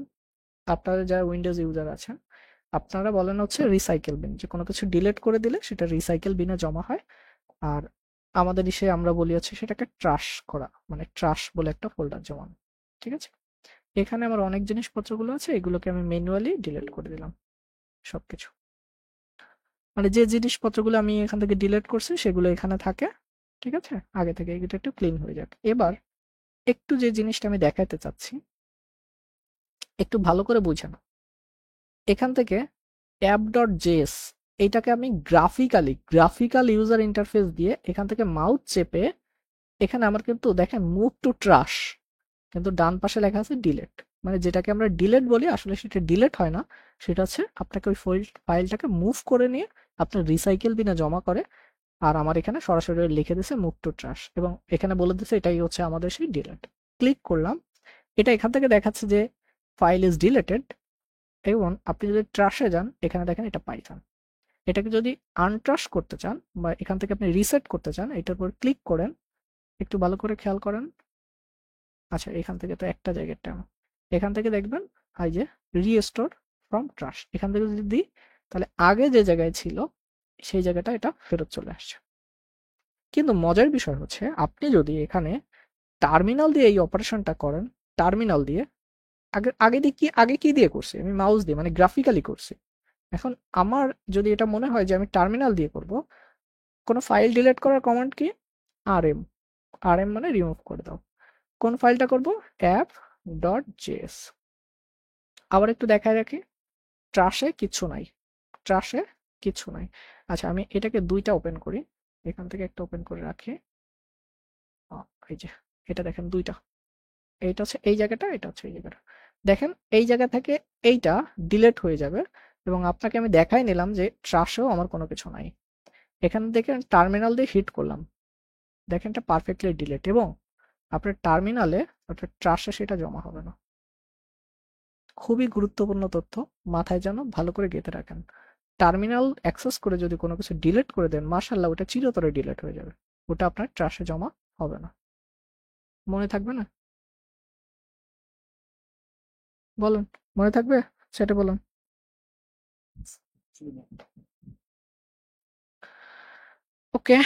আপনাদের যারা উইন্ডোজ ইউজার আছেন, আপনারা বলেন হচ্ছে রিসাইকেল বিন, যে কোনো কিছু ডিলিট করে দিলে সেটা রিসাইকেল বিনে জমা হয়। আর আমাদের ইসে আমরা বলি হচ্ছে সেটাকে ট্রাশ করা, মানে ট্রাশ বলে একটা ফোল্ডার জমা। ঠিক আছে, এখানে আমার অনেক জিনিসপত্রগুলো আছে, এগুলোকে আমি ম্যানুয়ালি ডিলিট করে দিলাম সবকিছু। মানে যে জিনিসপত্রগুলো আমি এখান থেকে ডিলিট করছি সেগুলো এখানে থাকে। ঠিক আছে, আগে থেকে এটা একটু ক্লিন হয়ে যাক। এবার একটু যে জিনিসটা আমি দেখাতে চাচ্ছি, একটু ভালো করে বুঝেন। এখান থেকে app.js এইটাকে আমি গ্রাফিক্যাল ইউজার ইন্টারফেস দিয়ে এখান থেকে মাউস চেপে এখানে আমার কিন্তু দেখেন মুভ টু ট্রাশ, কিন্তু ডান পাশে লেখা আছে ডিলেট। মানে যেটাকে আমরা ডিলেট বলি আসলে সেটা ডিলেট হয় না, সেটা হচ্ছে আপনাকে ওই ফাইলটাকে মুভ করে নিয়ে আপনার রিসাইকেল বিনে জমা করে। আর আমার এখানে সরাসরি লিখে দিছে মুভ টু ট্রাশ, এবং এখানে বলে দিছে এটাই হচ্ছে আমাদের সেই ডিলেট। ক্লিক করলাম, এটা এখান থেকে দেখাচ্ছে যে ফাইল ইজ ডিলেটেড। এবং আপনি যদি ট্রাশে যান, এখানে দেখেন এটা পাইথন। এটাকে যদি আনট্রাশ করতে চান বা এখান থেকে আপনি রিসেট করতে চান, এটার উপর ক্লিক করেন, একটু ভালো করে খেয়াল করেন। আচ্ছা, এখান থেকে তো একটা জায়গার টাইম, এখান থেকে দেখবেন এই যে রিস্টোর ফ্রম ট্রাশ, এখান থেকে যদি দিই তাহলে আগে যে জায়গায় ছিল সেই জায়গাটা এটা ফেরত চলে আসছে। কিন্তু মজার বিষয় হচ্ছে আপনি যদি এখানে টার্মিনাল দিয়ে এই অপারেশনটা করেন, টার্মিনাল দিয়ে আগে কি দিয়ে করছি, আমি মাউস দিয়ে মানে গ্রাফিক্যালি করছি। এখন আমার যদি এটা মনে হয় যে আমি টার্মিনাল দিয়ে করব, কোনো ফাইল ডিলিট করার কমান্ড কি, rm, rm মানে রিমুভ করে দাও। কোন ফাইলটা করব, app.js। আবার একটু দেখায় রাখি, ট্রাশে কিছু নাই, ট্রাশে কিছু নাই। আচ্ছা, আমি এটাকে দুইটা ওপেন করি, এখান থেকে একটা ওপেন করে রাখি। এই যে এটা দেখেন দুইটা, এইটা হচ্ছে এই জায়গাটা, এটা হচ্ছে এই জায়গাটা। দেখেন এই জায়গা থেকে এইটা ডিলিট হয়ে যাবে, এবং আপনাকে আমি দেখাই নিলাম যে ট্রাশেও আমার কোনো কিছু নাই। এখান থেকে টার্মিনাল দিয়ে হিট করলাম, দেখেন এটা পারফেক্টলি ডিলিট, এবং আপনার টার্মিনালে অর্থাৎ ট্রাশে সেটা জমা হবে না। খুবই গুরুত্বপূর্ণ তথ্য, মাথায় যেন ভালো করে গেঁথে রাখেন। টার্মিনাল অ্যাক্সেস করে যদি কোনো কিছু ডিলিট করে দেন, মাশাআল্লাহ ওটা চিরতরে ডিলিট হয়ে যাবে, ওটা আপনার ট্রাশে জমা হবে না। মনে থাকবে না? বলুন, মনে থাকবে সেটা বলুন। ওকে,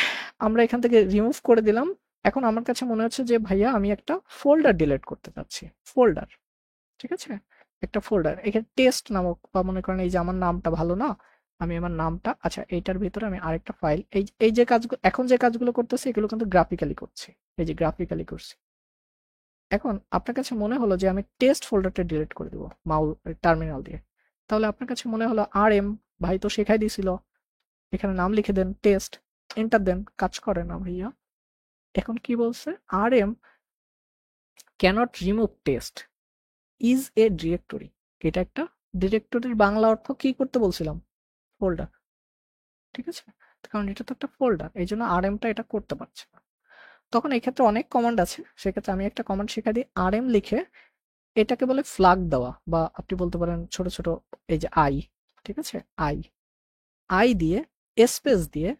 আমরা এখান থেকে রিমুভ করে দিলাম। এখন আমার কাছে মনে হচ্ছে যে ভাইয়া আমি একটা ফোল্ডার ডিলিট করতে চাচ্ছি, ফোল্ডার। ঠিক আছে, একটা ফোল্ডার এখানে টেস্ট নামক, বা মনে করেন এই যে আমার নামটা ভালো না, আমি আমার নামটা, আচ্ছা এইটার ভিতরে আমি আরেকটা ফাইল, এই যে কাজগুলো এখন যে কাজগুলো করতেছি এগুলো কিন্তু গ্রাফিক্যালি করছি, এই যে গ্রাফিক্যালি করছি। এখন আপনার কাছে মনে হলো যে আমি টেস্ট ফোল্ডারটা ডিলিট করে দিব টার্মিনাল দিয়ে, তাহলে আপনার কাছে মনে হলো rm, ভাই তো শেখাই দিয়েছিল, এখানে নাম লিখে দেন টেস্ট, এন্টার দেন, কাজ করে না ভাইয়া। এখন কি বলছে, rm cannot remove test is a directory. এটা একটা ডিরেক্টরির বাংলা অর্থ কি করতে বলছিলাম, ফোল্ডার। ঠিক আছে, কারণ এটা তো একটা ফোল্ডার, এই জন্য rmটা এটা করতে পারছে না। তখন এই ক্ষেত্রে অনেক কমান্ড আছে, সেক্ষেত্রে আমি একটা কমান্ড শেখা দিই, rm লিখে এটাকে বলে ফ্ল্যাগ দেওয়া, বা আপনি বলতে পারেন ছোট ছোট এই যে আই, ঠিক আছে, আই দিয়ে স্পেস দিয়ে,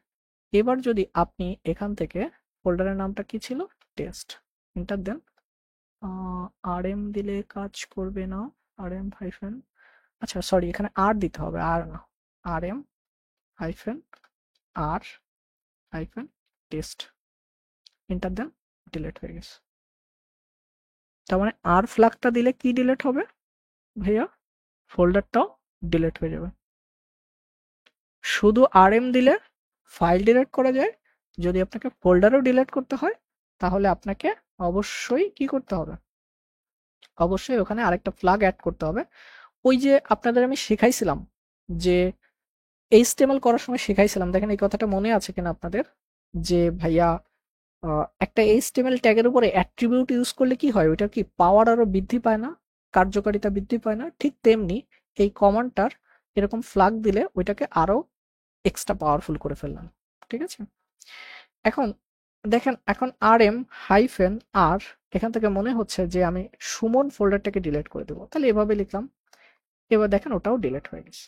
এবার যদি আপনি এখান থেকে ফোল্ডারের নামটা কি ছিল, টেস্ট, এন্টার দেন। rm দিলে কাজ করবে না, rm হাইফেন, আচ্ছা সরি এখানে আর দিতে হবে, আর না, rm hyphen R hyphen test, enter দেন, ডিলিট হয়ে গেছে। তার মানে আর ফ্ল্যাগটা দিলে কি ডিলিট হবে ভাইয়া, ফোল্ডারটাও ডিলিট হয়ে যাবে। শুধু rm দিলে ফাইল ডিলিট করা যায়, যদি আপনাকে ফোল্ডারও ডিলিট করতে হয় তাহলে আপনাকে অবশ্যই কি করতে হবে, অবশ্যই ওখানে আরেকটা ফ্ল্যাগ অ্যাড করতে হবে। ওই যে আপনাদের আমি শেখাইছিলাম যে HTML করার সময় শেখাইছিলাম, দেখেন এই কথাটা মনে আছে কিনা আপনাদের, যে ভাইয়া একটা HTML ট্যাগের উপরে অ্যাট্রিবিউট ইউজ করলে কি হয়, ওইটার কি পাওয়ার আরো বৃদ্ধি পায় না, কার্যকারিতা বৃদ্ধি পায় না, ঠিক তেমনি এই কমান্ডটার এরকম ফ্ল্যাগ দিলে ওইটাকে আরো এক্সট্রা পাওয়ারফুল করে ফেললাম। ঠিক আছে, এখন দেখেন, এখন rm হাইফেন আর, এখান থেকে মনে হচ্ছে যে আমি সুমন ফোল্ডারটাকে ডিলিট করে দেবো, তাহলে এভাবে লিখলাম, এবার দেখেন ওটাও ডিলিট হয়ে গেছে।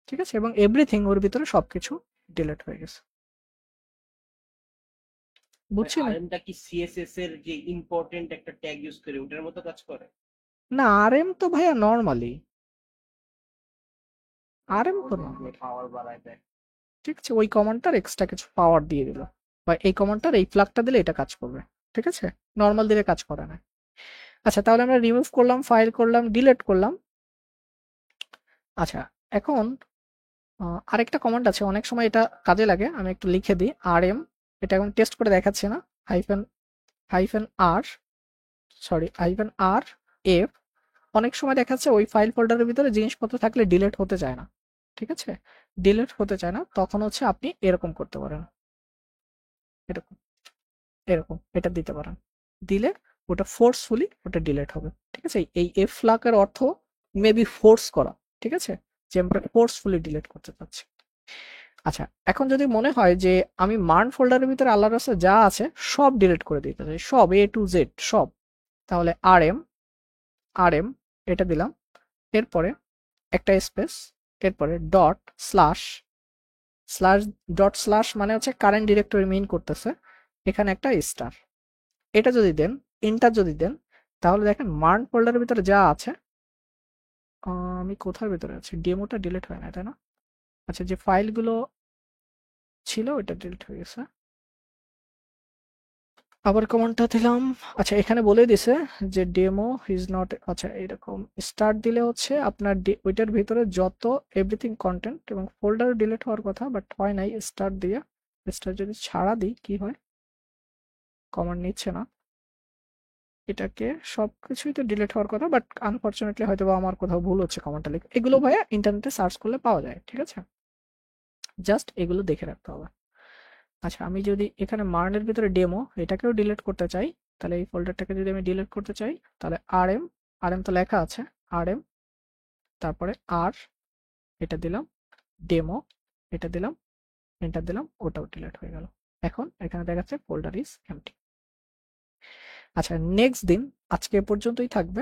ঠিক আছে, এবং এভরিথিং ওর ভিতরে সবকিছু ডিলিট হয়ে গেছে। বুঝছি না? rm টা কি css এর যে ইম্পর্টেন্ট একটা ট্যাগ ইউজ করে ওটার মতো কাজ করে? না, rm তো ভাইয়া নরমালি আরএম তো না, পাওয়ার বাড়ায় দেয়। ঠিক আছে, ওই কমান্ডটার এক্সট্রা কিছু পাওয়ার দিয়ে দিল, বা এই কমান্ডটার এই ফ্ল্যাগটা দিলে এটা কাজ করবে, ঠিক আছে, নর্মাল দিলে কাজ করে না। আচ্ছা, তাহলে আমরা রিমুভ করলাম, ফাইল করলাম, ডিলিট করলাম। আচ্ছা, এখন আরেকটা কমান্ড আছে, অনেক সময় এটা কাজে লাগে, আমি একটু লিখে দিই। আরএম, এটা এখন টেস্ট করে দেখাচ্ছি না, হাইফেন আর এফ। অনেক সময় দেখাচ্ছে ওই ফাইল ফোল্ডারের ভিতরে জিনিসপত্র থাকলে ডিলিট হতে চায় না, ঠিক আছে, ডিলিট হতে চায় না, তখন হচ্ছে আপনি এরকম করতে পারেন, এরকম এরকম এটা দিতে পারেন, দিলে ওটা ফোর্সফুলি ওটা ডিলিট হবে, ঠিক আছে। এই এফ ফ্ল্যাগের অর্থ মেবি ফোর্স করা, ঠিক আছে, যে আমরা ফোর্সফুলি ডিলিট করতে চাচ্ছি। আচ্ছা, এখন যদি মনে হয় যে আমি মার্ন ফোল্ডারের ভিতরে আল্লাহর রাস্তা যা আছে সব ডিলিট করে দিতে চাই, সব এ টু জেড সব, তাহলে আরএম এটা দিলাম, এরপরে একটা স্পেস, এরপরে ডট স্ল্যাশ ডট স্ল্যাশ মানে হচ্ছে কারেন্ট ডিরেক্টরি মিন করতেছে, এখানে একটা স্টার, এটা যদি দেন, এন্টার যদি দেন, তাহলে দেখেন মার্ন ফোল্ডারের ভিতরে যা আছে, আমি কোথার ভিতরে আছি, ডেমোটা ডিলিট হয় না, তাই না? আচ্ছা, যে ফাইলগুলো ছিল ওটা ডিলিট হয়ে গেছে। আবার কমান্ডটা দিলাম। আচ্ছা, এখানে বলে দিছে যে ডেমো ইজ নট, আচ্ছা এরকম স্টার্ট দিলে হচ্ছে আপনার ওইটার ভিতরে যত এভরিথিং কন্টেন্ট এবং ফোল্ডার ডিলিট হওয়ার কথা, বাট হয় নাই, স্টার্ট দিয়ে, স্টার্ট যদি ছাড়া দিই কি হয়, কমান্ড নিচ্ছে না, এটাকে সবকিছুই তো ডিলিট হওয়ার কথা, বাট আনফরচুনেটলি হয়তো বা আমার কোথাও ভুল হচ্ছে কমান্ডটা লিখে, এগুলো ভাইয়া ইন্টারনেটে সার্চ করলে পাওয়া যায়, ঠিক আছে, জাস্ট এগুলো দেখে রাখতে হবে। আচ্ছা, আমি যদি এখানে মার্নের ভিতরে ডেমো এটাকেও ডিলিট করতে চাই, তাহলে এই ফোল্ডারটাকে যদি আমি ডিলিট করতে চাই, তাহলে আরএম তো লেখা আছে, আরএম তারপরে আর এটা দিলাম, ডেমো এটা দিলাম, এন্টার দিলাম, ওটাও ডিলিট হয়ে গেল। এখন এখানে দেখাচ্ছে ফোল্ডার ইজ এমটি। আচ্ছা, নেক্সট দিন আজকে এ পর্যন্তই থাকবে।